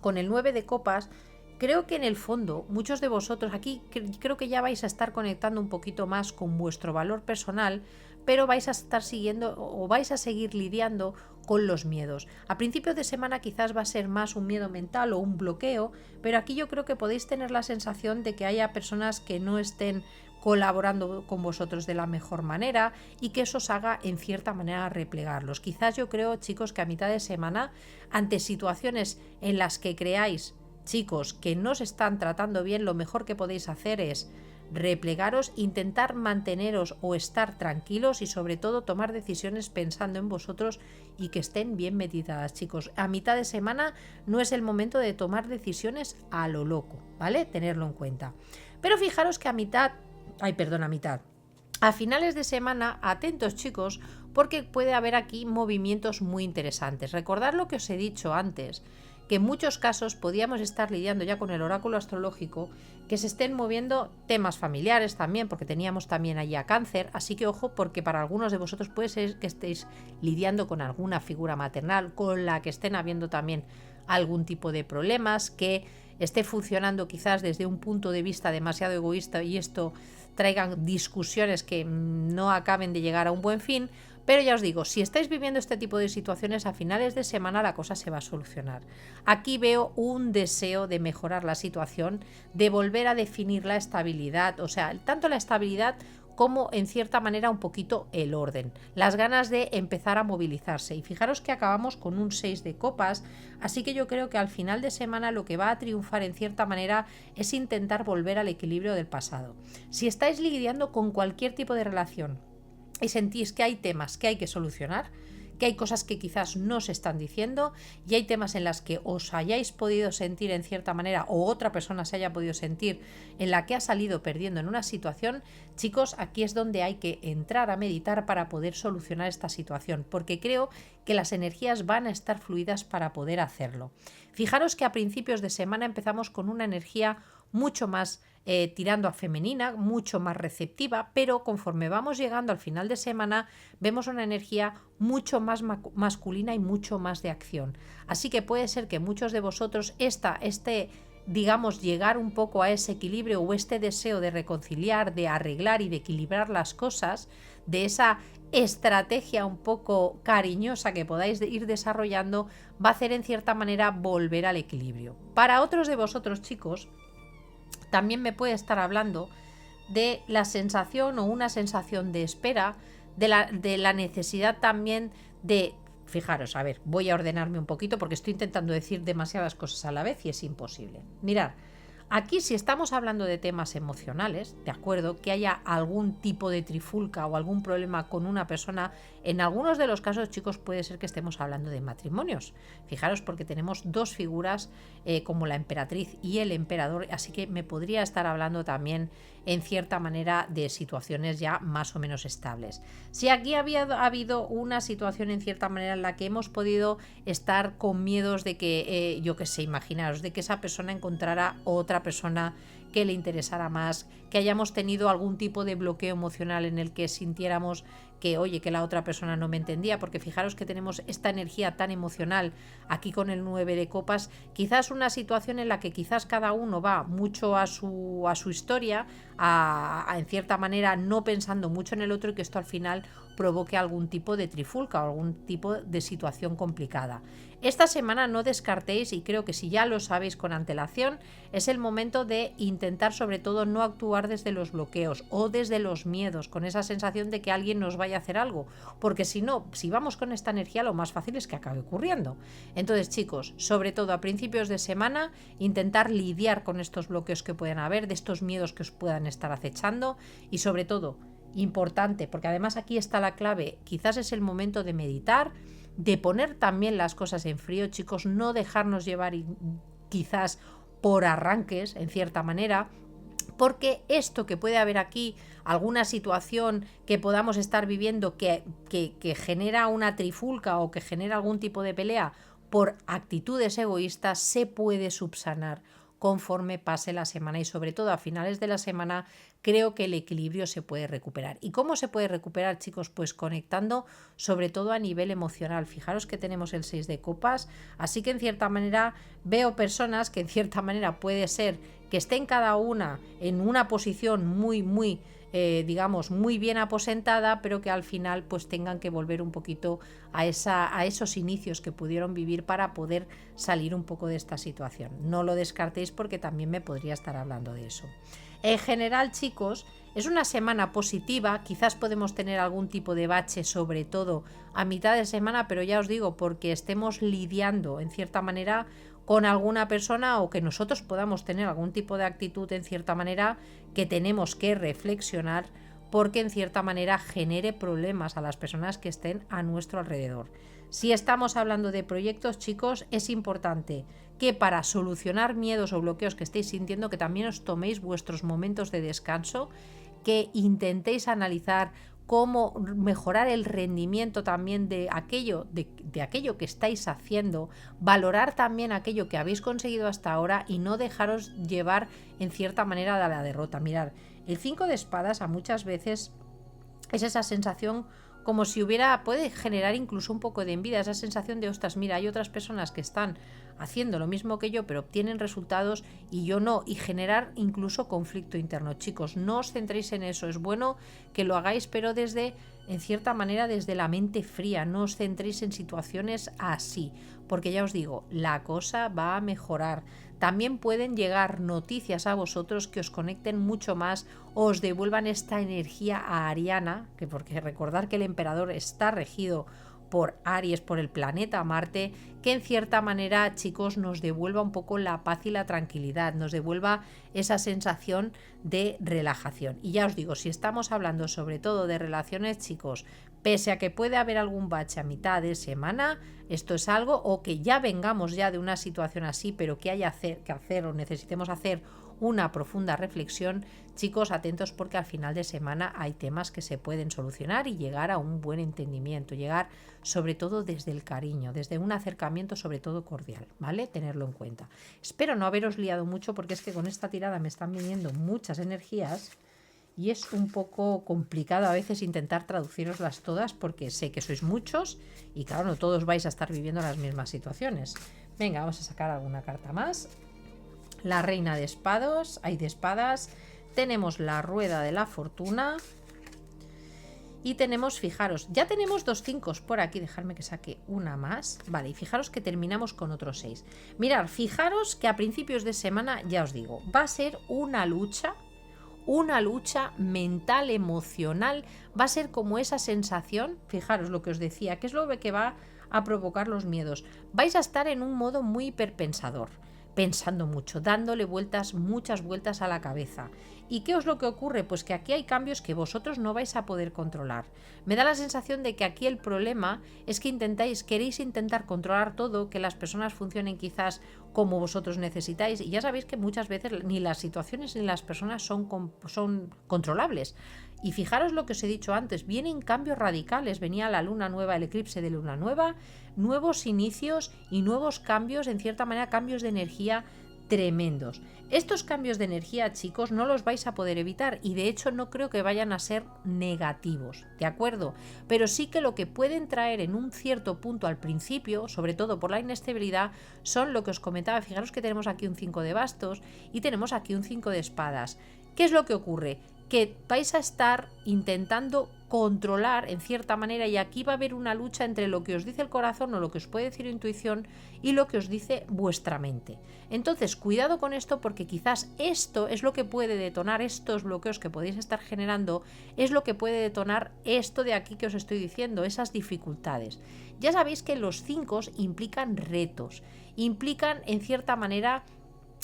con el 9 de copas, creo que en el fondo muchos de vosotros aquí creo que ya vais a estar conectando un poquito más con vuestro valor personal, pero vais a estar siguiendo o vais a seguir lidiando con los miedos. A principios de semana quizás va a ser más un miedo mental o un bloqueo, pero aquí yo creo que podéis tener la sensación de que haya personas que no estén colaborando con vosotros de la mejor manera y que eso os haga en cierta manera replegarlos. Quizás yo creo, chicos, que a mitad de semana, ante situaciones en las que creáis, chicos, que no se están tratando bien, lo mejor que podéis hacer es replegaros, intentar manteneros o estar tranquilos y sobre todo tomar decisiones pensando en vosotros y que estén bien meditadas, chicos. A mitad de semana no es el momento de tomar decisiones a lo loco, ¿vale? Tenerlo en cuenta. Pero fijaros que a finales de semana, atentos, chicos, porque puede haber aquí movimientos muy interesantes. Recordad lo que os he dicho antes, que en muchos casos podíamos estar lidiando ya con el oráculo astrológico, que se estén moviendo temas familiares también, porque teníamos también allí a Cáncer, así que ojo, porque para algunos de vosotros puede ser que estéis lidiando con alguna figura maternal, con la que estén habiendo también algún tipo de problemas, que esté funcionando quizás desde un punto de vista demasiado egoísta y esto traigan discusiones que no acaben de llegar a un buen fin. Pero ya os digo, si estáis viviendo este tipo de situaciones a finales de semana la cosa se va a solucionar. Aquí veo un deseo de mejorar la situación, de volver a definir la estabilidad, o sea, tanto la estabilidad como en cierta manera un poquito el orden, las ganas de empezar a movilizarse. Y fijaros que acabamos con un 6 de copas, así que yo creo que al final de semana lo que va a triunfar en cierta manera es intentar volver al equilibrio del pasado. Si estáis lidiando con cualquier tipo de relación y sentís que hay temas que hay que solucionar, que hay cosas que quizás no se están diciendo y hay temas en las que os hayáis podido sentir en cierta manera o otra persona se haya podido sentir en la que ha salido perdiendo en una situación, chicos, aquí es donde hay que entrar a meditar para poder solucionar esta situación, porque creo que las energías van a estar fluidas para poder hacerlo. Fijaros que a principios de semana empezamos con una energía mucho más tirando a femenina, mucho más receptiva, pero conforme vamos llegando al final de semana vemos una energía mucho más masculina y mucho más de acción. Así que puede ser que muchos de vosotros digamos, llegar un poco a ese equilibrio o este deseo de reconciliar, de arreglar y de equilibrar las cosas, de esa estrategia un poco cariñosa que podáis ir desarrollando, va a hacer en cierta manera volver al equilibrio. Para otros de vosotros, chicos, también me puede estar hablando de la sensación o una sensación de espera, de la necesidad también de... Fijaros, a ver, voy a ordenarme un poquito porque estoy intentando decir demasiadas cosas a la vez y es imposible. Mirad, Aquí, si estamos hablando de temas emocionales, de acuerdo, que haya algún tipo de trifulca o algún problema con una persona, en algunos de los casos, chicos, puede ser que estemos hablando de matrimonios. Fijaros, porque tenemos dos figuras como la emperatriz y el emperador, así que me podría estar hablando también en cierta manera de situaciones ya más o menos estables. Si aquí ha habido una situación en cierta manera en la que hemos podido estar con miedos de que, yo qué sé, imaginaros, de que esa persona encontrara otra persona que le interesara más, que hayamos tenido algún tipo de bloqueo emocional en el que sintiéramos que, oye, que la otra persona no me entendía, porque fijaros que tenemos esta energía tan emocional aquí con el 9 de copas, quizás una situación en la que quizás cada uno va mucho a su historia, en cierta manera no pensando mucho en el otro, y que esto al final provoque algún tipo de trifulca o algún tipo de situación complicada. Esta semana no descartéis, y creo que si ya lo sabéis con antelación, es el momento de intentar sobre todo no actuar desde los bloqueos o desde los miedos, con esa sensación de que alguien nos vaya a hacer algo, porque si no, si vamos con esta energía, lo más fácil es que acabe ocurriendo. Entonces, chicos, sobre todo a principios de semana, intentar lidiar con estos bloqueos que pueden haber, de estos miedos que os puedan estar acechando, y sobre todo, importante, porque además aquí está la clave, quizás es el momento de meditar, de poner también las cosas en frío, chicos, no dejarnos llevar quizás por arranques, en cierta manera, porque esto que puede haber aquí, alguna situación que podamos estar viviendo que genera una trifulca o que genera algún tipo de pelea por actitudes egoístas, se puede subsanar conforme pase la semana, y sobre todo a finales de la semana creo que el equilibrio se puede recuperar. ¿Y cómo se puede recuperar, chicos? Pues conectando sobre todo a nivel emocional. Fijaros que tenemos el 6 de copas, así que en cierta manera veo personas que en cierta manera puede ser que estén cada una en una posición muy digamos, muy bien aposentada, pero que al final pues tengan que volver un poquito a esos inicios que pudieron vivir para poder salir un poco de esta situación. No lo descartéis, porque también me podría estar hablando de eso. En general, chicos, es una semana positiva, quizás podemos tener algún tipo de bache, sobre todo a mitad de semana, pero ya os digo, porque estemos lidiando en cierta manera con alguna persona, o que nosotros podamos tener algún tipo de actitud en cierta manera que tenemos que reflexionar, porque en cierta manera genere problemas a las personas que estén a nuestro alrededor. Si estamos hablando de proyectos, chicos, es importante que para solucionar miedos o bloqueos que estéis sintiendo, que también os toméis vuestros momentos de descanso, que intentéis analizar cómo mejorar el rendimiento también de aquello que estáis haciendo, valorar también aquello que habéis conseguido hasta ahora y no dejaros llevar en cierta manera de la derrota. Mirad, el 5 de espadas a muchas veces es esa sensación como si puede generar incluso un poco de envidia, esa sensación de, ostras, mira, hay otras personas que están haciendo lo mismo que yo, pero obtienen resultados y yo no, y generar incluso conflicto interno. Chicos, no os centréis en eso, es bueno que lo hagáis, pero en cierta manera, desde la mente fría, no os centréis en situaciones así, porque ya os digo, la cosa va a mejorar. También pueden llegar noticias a vosotros que os conecten mucho más, os devuelvan esta energía ariana, porque recordar que el emperador está regido por Aries, por el planeta Marte, que en cierta manera, chicos, nos devuelva un poco la paz y la tranquilidad, nos devuelva esa sensación de relajación. Y ya os digo, si estamos hablando sobre todo de relaciones, chicos, pese a que puede haber algún bache a mitad de semana, esto es algo, o que ya vengamos ya de una situación así, pero que haya que hacer o necesitemos hacer una profunda reflexión, chicos, atentos, porque al final de semana hay temas que se pueden solucionar y llegar a un buen entendimiento, llegar sobre todo desde el cariño, desde un acercamiento sobre todo cordial, ¿vale? Tenerlo en cuenta. Espero no haberos liado mucho, porque es que con esta tirada me están viniendo muchas energías y es un poco complicado a veces intentar traduciroslas todas, porque sé que sois muchos y claro, no todos vais a estar viviendo las mismas situaciones. Venga, vamos a sacar alguna carta más. La reina de espadas, tenemos la rueda de la fortuna y tenemos, fijaros, ya tenemos 2 5 por aquí, dejadme que saque una más, vale, y fijaros que terminamos con otros 6. Mirad, fijaros que a principios de semana, ya os digo, va a ser una lucha mental, emocional, va a ser como esa sensación, fijaros lo que os decía, que es lo que va a provocar los miedos. Vais a estar en un modo muy hiperpensador. pensando mucho, dándole muchas vueltas a la cabeza. ¿Y qué es lo que ocurre? Pues que aquí hay cambios que vosotros no vais a poder controlar. Me da la sensación de que aquí el problema es que queréis intentar controlar todo, que las personas funcionen quizás como vosotros necesitáis, y ya sabéis que muchas veces ni las situaciones ni las personas son controlables. Y fijaros lo que os he dicho antes, vienen cambios radicales, venía la luna nueva, el eclipse de luna nueva, nuevos inicios y nuevos cambios, en cierta manera cambios de energía tremendos. Estos cambios de energía, chicos, no los vais a poder evitar y de hecho no creo que vayan a ser negativos, ¿de acuerdo? Pero sí que lo que pueden traer en un cierto punto al principio, sobre todo por la inestabilidad, son lo que os comentaba. Fijaros que tenemos aquí un 5 de bastos y tenemos aquí un 5 de espadas. ¿Qué es lo que ocurre? Que vais a estar intentando controlar en cierta manera, y aquí va a haber una lucha entre lo que os dice el corazón o lo que os puede decir intuición y lo que os dice vuestra mente. Entonces cuidado con esto, porque quizás esto es lo que puede detonar estos bloqueos que podéis estar generando, es lo que puede detonar esto de aquí que os estoy diciendo, esas dificultades. Ya sabéis que los 5 implican retos, implican en cierta manera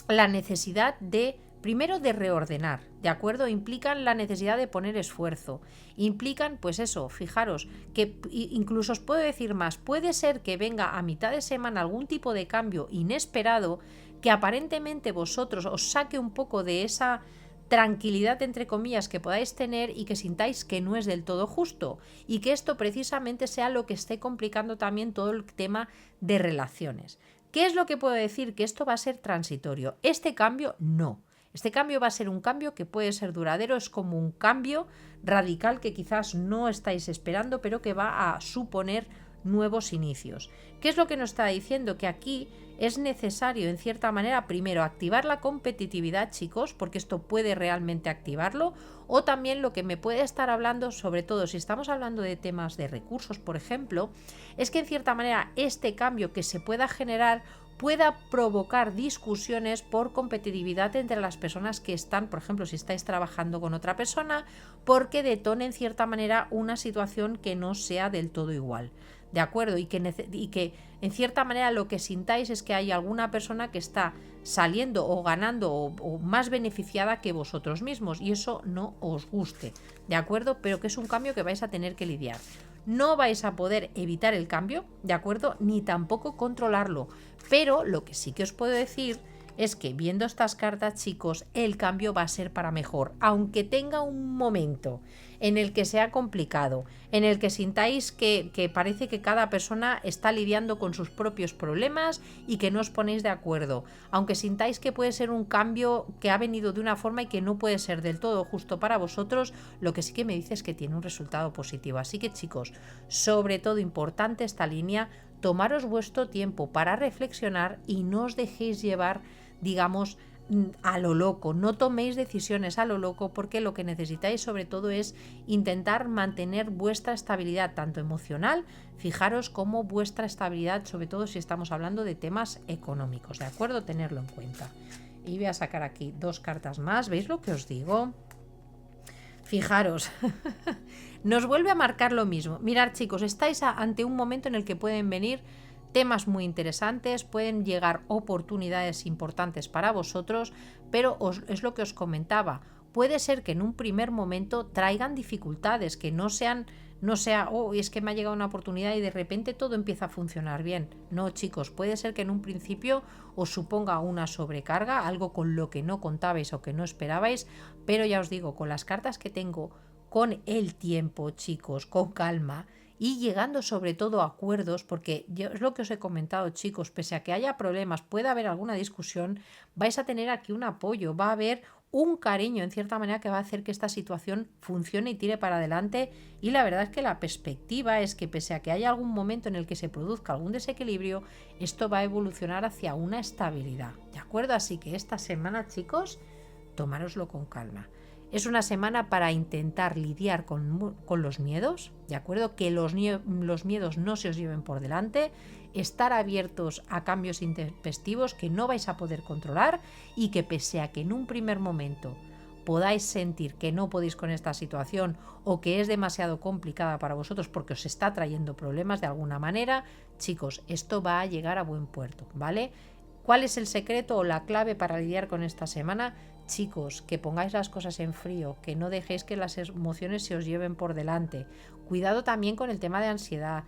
la necesidad de primero de reordenar, ¿de acuerdo? Implican la necesidad de poner esfuerzo, implican pues eso, fijaros, que incluso os puedo decir más, puede ser que venga a mitad de semana algún tipo de cambio inesperado que aparentemente vosotros os saque un poco de esa tranquilidad entre comillas que podáis tener y que sintáis que no es del todo justo, y que esto precisamente sea lo que esté complicando también todo el tema de relaciones. ¿Qué es lo que puedo decir? Que esto va a ser transitorio. Este cambio no. Este cambio va a ser un cambio que puede ser duradero, es como un cambio radical que quizás no estáis esperando, pero que va a suponer nuevos inicios. ¿Qué es lo que nos está diciendo? Que aquí es necesario, en cierta manera, primero activar la competitividad, chicos, porque esto puede realmente activarlo, o también lo que me puede estar hablando, sobre todo si estamos hablando de temas de recursos, por ejemplo, es que en cierta manera este cambio que se pueda generar pueda provocar discusiones por competitividad entre las personas que están, por ejemplo, si estáis trabajando con otra persona, porque detone en cierta manera una situación que no sea del todo igual, ¿de acuerdo? Y que en cierta manera lo que sintáis es que hay alguna persona que está saliendo o ganando o más beneficiada que vosotros mismos, y eso no os guste, ¿de acuerdo? Pero que es un cambio que vais a tener que lidiar. No vais a poder evitar el cambio, ¿de acuerdo? Ni tampoco controlarlo. Pero lo que sí que os puedo decir es que viendo estas cartas, chicos, el cambio va a ser para mejor. Aunque tenga un momento en el que sea complicado, en el que sintáis que parece que cada persona está lidiando con sus propios problemas y que no os ponéis de acuerdo. Aunque sintáis que puede ser un cambio que ha venido de una forma y que no puede ser del todo justo para vosotros, lo que sí que me dice es que tiene un resultado positivo. Así que, chicos, sobre todo importante esta línea, tomaros vuestro tiempo para reflexionar y no os dejéis llevar, digamos, a lo loco. No toméis decisiones a lo loco, porque lo que necesitáis sobre todo es intentar mantener vuestra estabilidad tanto emocional, fijaros, como vuestra estabilidad, sobre todo si estamos hablando de temas económicos, ¿de acuerdo? Tenerlo en cuenta. Y voy a sacar aquí 2 cartas más. ¿Veis lo que os digo? Fijaros, nos vuelve a marcar lo mismo. Mirad, chicos, estáis ante un momento en el que pueden venir temas muy interesantes, pueden llegar oportunidades importantes para vosotros, pero es lo que os comentaba. Puede ser que en un primer momento traigan dificultades, que no sea, oh, es que me ha llegado una oportunidad y de repente todo empieza a funcionar bien. No, chicos, puede ser que en un principio os suponga una sobrecarga, algo con lo que no contabais o que no esperabais, pero ya os digo, con las cartas que tengo, con el tiempo, chicos, con calma, y llegando sobre todo a acuerdos, porque es lo que os he comentado, chicos, pese a que haya problemas, pueda haber alguna discusión, vais a tener aquí un apoyo, va a haber un cariño en cierta manera que va a hacer que esta situación funcione y tire para adelante. Y la verdad es que la perspectiva es que pese a que haya algún momento en el que se produzca algún desequilibrio, esto va a evolucionar hacia una estabilidad, ¿de acuerdo? Así que esta semana, chicos, tomároslo con calma. Es una semana para intentar lidiar con los miedos, ¿de acuerdo? Que los miedos no se os lleven por delante, estar abiertos a cambios intempestivos que no vais a poder controlar, y que pese a que en un primer momento podáis sentir que no podéis con esta situación o que es demasiado complicada para vosotros porque os está trayendo problemas de alguna manera, chicos, esto va a llegar a buen puerto, ¿vale? ¿Cuál es el secreto o la clave para lidiar con esta semana? Chicos, que pongáis las cosas en frío, que no dejéis que las emociones se os lleven por delante. Cuidado también con el tema de ansiedad.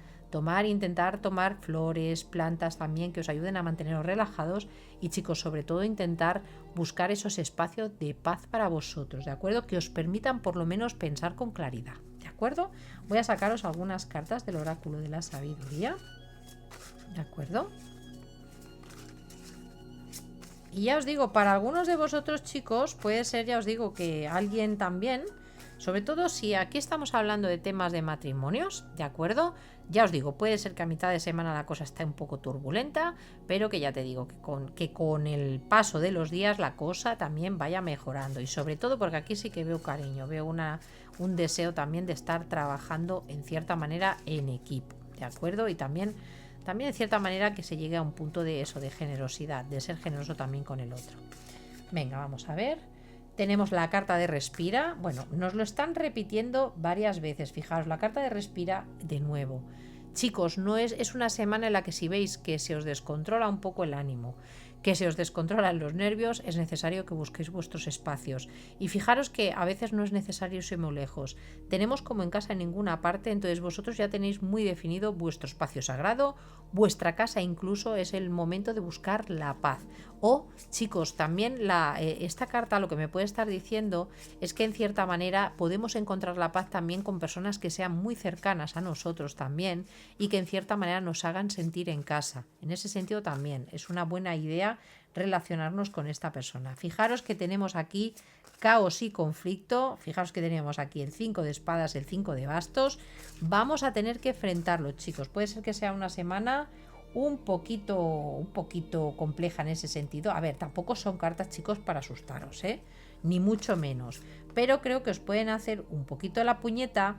Intentar tomar flores, plantas también que os ayuden a manteneros relajados y chicos, sobre todo intentar buscar esos espacios de paz para vosotros, ¿de acuerdo? Que os permitan por lo menos pensar con claridad, ¿de acuerdo? Voy a sacaros algunas cartas del oráculo de la sabiduría, ¿de acuerdo? Y ya os digo, para algunos de vosotros chicos puede ser, ya os digo, que alguien también, sobre todo si aquí estamos hablando de temas de matrimonios, ¿de acuerdo? Ya os digo, puede ser que a mitad de semana la cosa esté un poco turbulenta, pero que ya te digo que con el paso de los días la cosa también vaya mejorando. Y sobre todo porque aquí sí que veo cariño, veo un deseo también de estar trabajando en cierta manera en equipo, ¿de acuerdo? Y también en cierta manera que se llegue a un punto de eso, de generosidad, de ser generoso también con el otro. Venga, vamos a ver. Tenemos la carta de respira. Bueno, nos lo están repitiendo varias veces. Fijaos, la carta de respira de nuevo. Chicos, no es una semana en la que si veis que se os descontrola un poco el ánimo, que se os descontrolan los nervios, es necesario que busquéis vuestros espacios. Y fijaros que a veces no es necesario irse muy lejos. Tenemos como en casa en ninguna parte, entonces vosotros ya tenéis muy definido vuestro espacio sagrado, vuestra casa incluso es el momento de buscar la paz. O, chicos, también esta carta lo que me puede estar diciendo es que en cierta manera podemos encontrar la paz también con personas que sean muy cercanas a nosotros también y que en cierta manera nos hagan sentir en casa. En ese sentido también es una buena idea relacionarnos con esta persona. Fijaros que tenemos aquí caos y conflicto. Fijaros que tenemos aquí el 5 de espadas, el 5 de bastos. Vamos a tener que enfrentarlo, chicos. Puede ser que sea una semana un poquito compleja en ese sentido. A ver, tampoco son cartas, chicos, para asustaros, ni mucho menos. Pero creo que os pueden hacer un poquito la puñeta.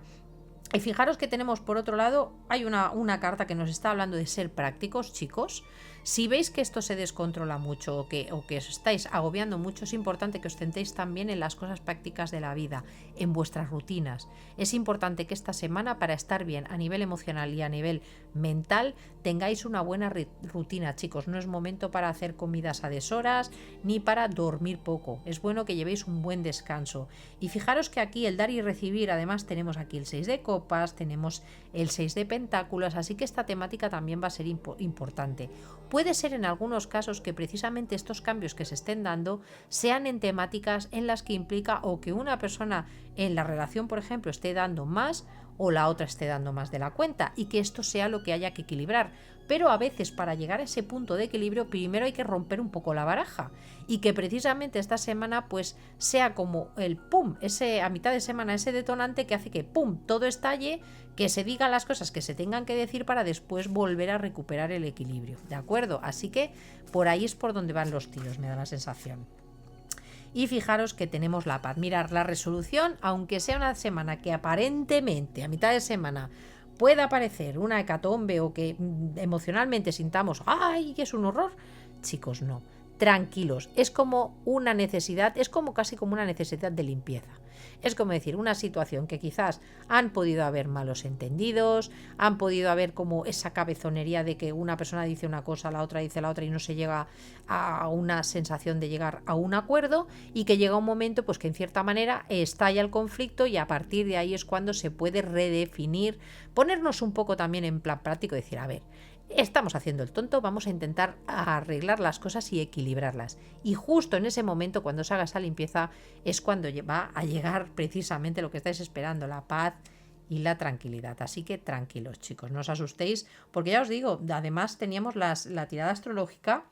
Y fijaros que tenemos por otro lado, hay una carta que nos está hablando de ser prácticos, chicos. Si veis que esto se descontrola mucho o que os estáis agobiando mucho, es importante que os centréis también en las cosas prácticas de la vida, en vuestras rutinas. Es importante que esta semana, para estar bien a nivel emocional y a nivel mental, tengáis una buena rutina, chicos. No es momento para hacer comidas a deshoras ni para dormir poco. Es bueno que llevéis un buen descanso. Y fijaros que aquí el dar y recibir, además tenemos aquí el 6 de copas, tenemos el 6 de pentáculos, así que esta temática también va a ser importante. Puede ser en algunos casos que precisamente estos cambios que se estén dando sean en temáticas en las que implica o que una persona en la relación, por ejemplo, esté dando más o la otra esté dando más de la cuenta y que esto sea lo que haya que equilibrar. Pero a veces para llegar a ese punto de equilibrio primero hay que romper un poco la baraja y que precisamente esta semana pues sea como el pum, a mitad de semana ese detonante que hace que pum, todo estalle, que se digan las cosas que se tengan que decir para después volver a recuperar el equilibrio, ¿de acuerdo? Así que por ahí es por donde van los tiros, me da la sensación. Y fijaros que tenemos la paz. Mirad, la resolución, aunque sea una semana que aparentemente a mitad de semana pueda parecer una hecatombe o que emocionalmente sintamos ¡ay, que es un horror! Chicos, no. Tranquilos. Es como una necesidad, es como casi como una necesidad de limpieza. Es como decir, una situación que quizás han podido haber malos entendidos, han podido haber como esa cabezonería de que una persona dice una cosa, la otra dice la otra y no se llega a una sensación de llegar a un acuerdo y que llega un momento pues que en cierta manera estalla el conflicto y a partir de ahí es cuando se puede redefinir, ponernos un poco también en plan práctico, decir, a ver, estamos haciendo el tonto, vamos a intentar arreglar las cosas y equilibrarlas. Y justo en ese momento, cuando se haga esa limpieza, es cuando va a llegar precisamente lo que estáis esperando, la paz y la tranquilidad. Así que tranquilos, chicos, no os asustéis, porque ya os digo, además teníamos la tirada astrológica.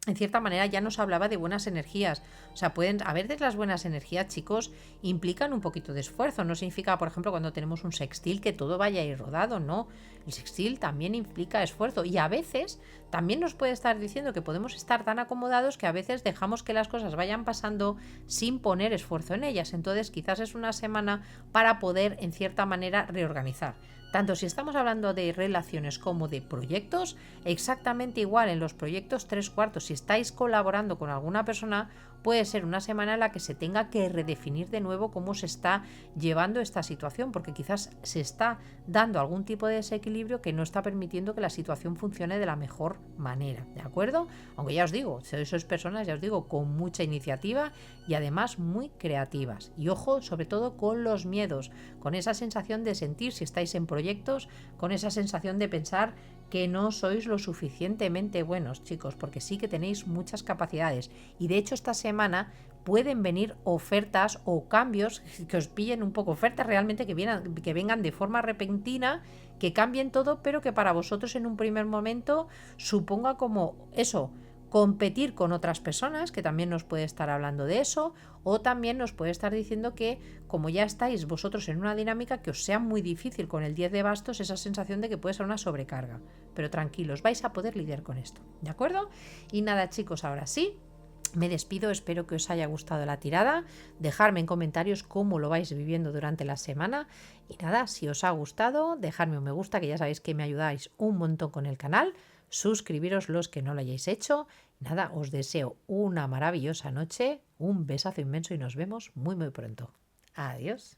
En cierta manera ya nos hablaba de buenas energías. O sea, a veces las buenas energías, chicos, implican un poquito de esfuerzo. No significa, por ejemplo, cuando tenemos un sextil que todo vaya a ir rodado, no. El sextil también implica esfuerzo. Y a veces también nos puede estar diciendo que podemos estar tan acomodados que a veces dejamos que las cosas vayan pasando sin poner esfuerzo en ellas. Entonces quizás es una semana para poder, en cierta manera, reorganizar. Tanto si estamos hablando de relaciones como de proyectos, exactamente igual en los proyectos 3/4. Si estáis colaborando con alguna persona, puede ser una semana en la que se tenga que redefinir de nuevo cómo se está llevando esta situación, porque quizás se está dando algún tipo de desequilibrio que no está permitiendo que la situación funcione de la mejor manera, ¿de acuerdo? Aunque ya os digo, sois personas, ya os digo, con mucha iniciativa y además muy creativas. Y ojo, sobre todo con los miedos, con esa sensación de sentir, si estáis en proyectos, con esa sensación de pensar que no sois lo suficientemente buenos, chicos, porque sí que tenéis muchas capacidades. Y de hecho esta semana pueden venir ofertas o cambios que os pillen un poco, ofertas realmente que vengan de forma repentina, que cambien todo, pero que para vosotros en un primer momento suponga como eso, competir con otras personas, que también nos puede estar hablando de eso, o también nos puede estar diciendo que como ya estáis vosotros en una dinámica, que os sea muy difícil con el 10 de bastos, esa sensación de que puede ser una sobrecarga. Pero tranquilos, vais a poder lidiar con esto, ¿de acuerdo? Y nada, chicos, ahora sí, me despido, espero que os haya gustado la tirada, dejadme en comentarios cómo lo vais viviendo durante la semana y nada, si os ha gustado, dejadme un me gusta, que ya sabéis que me ayudáis un montón con el canal, suscribiros los que no lo hayáis hecho, nada, os deseo una maravillosa noche, un besazo inmenso y nos vemos muy muy pronto. Adiós.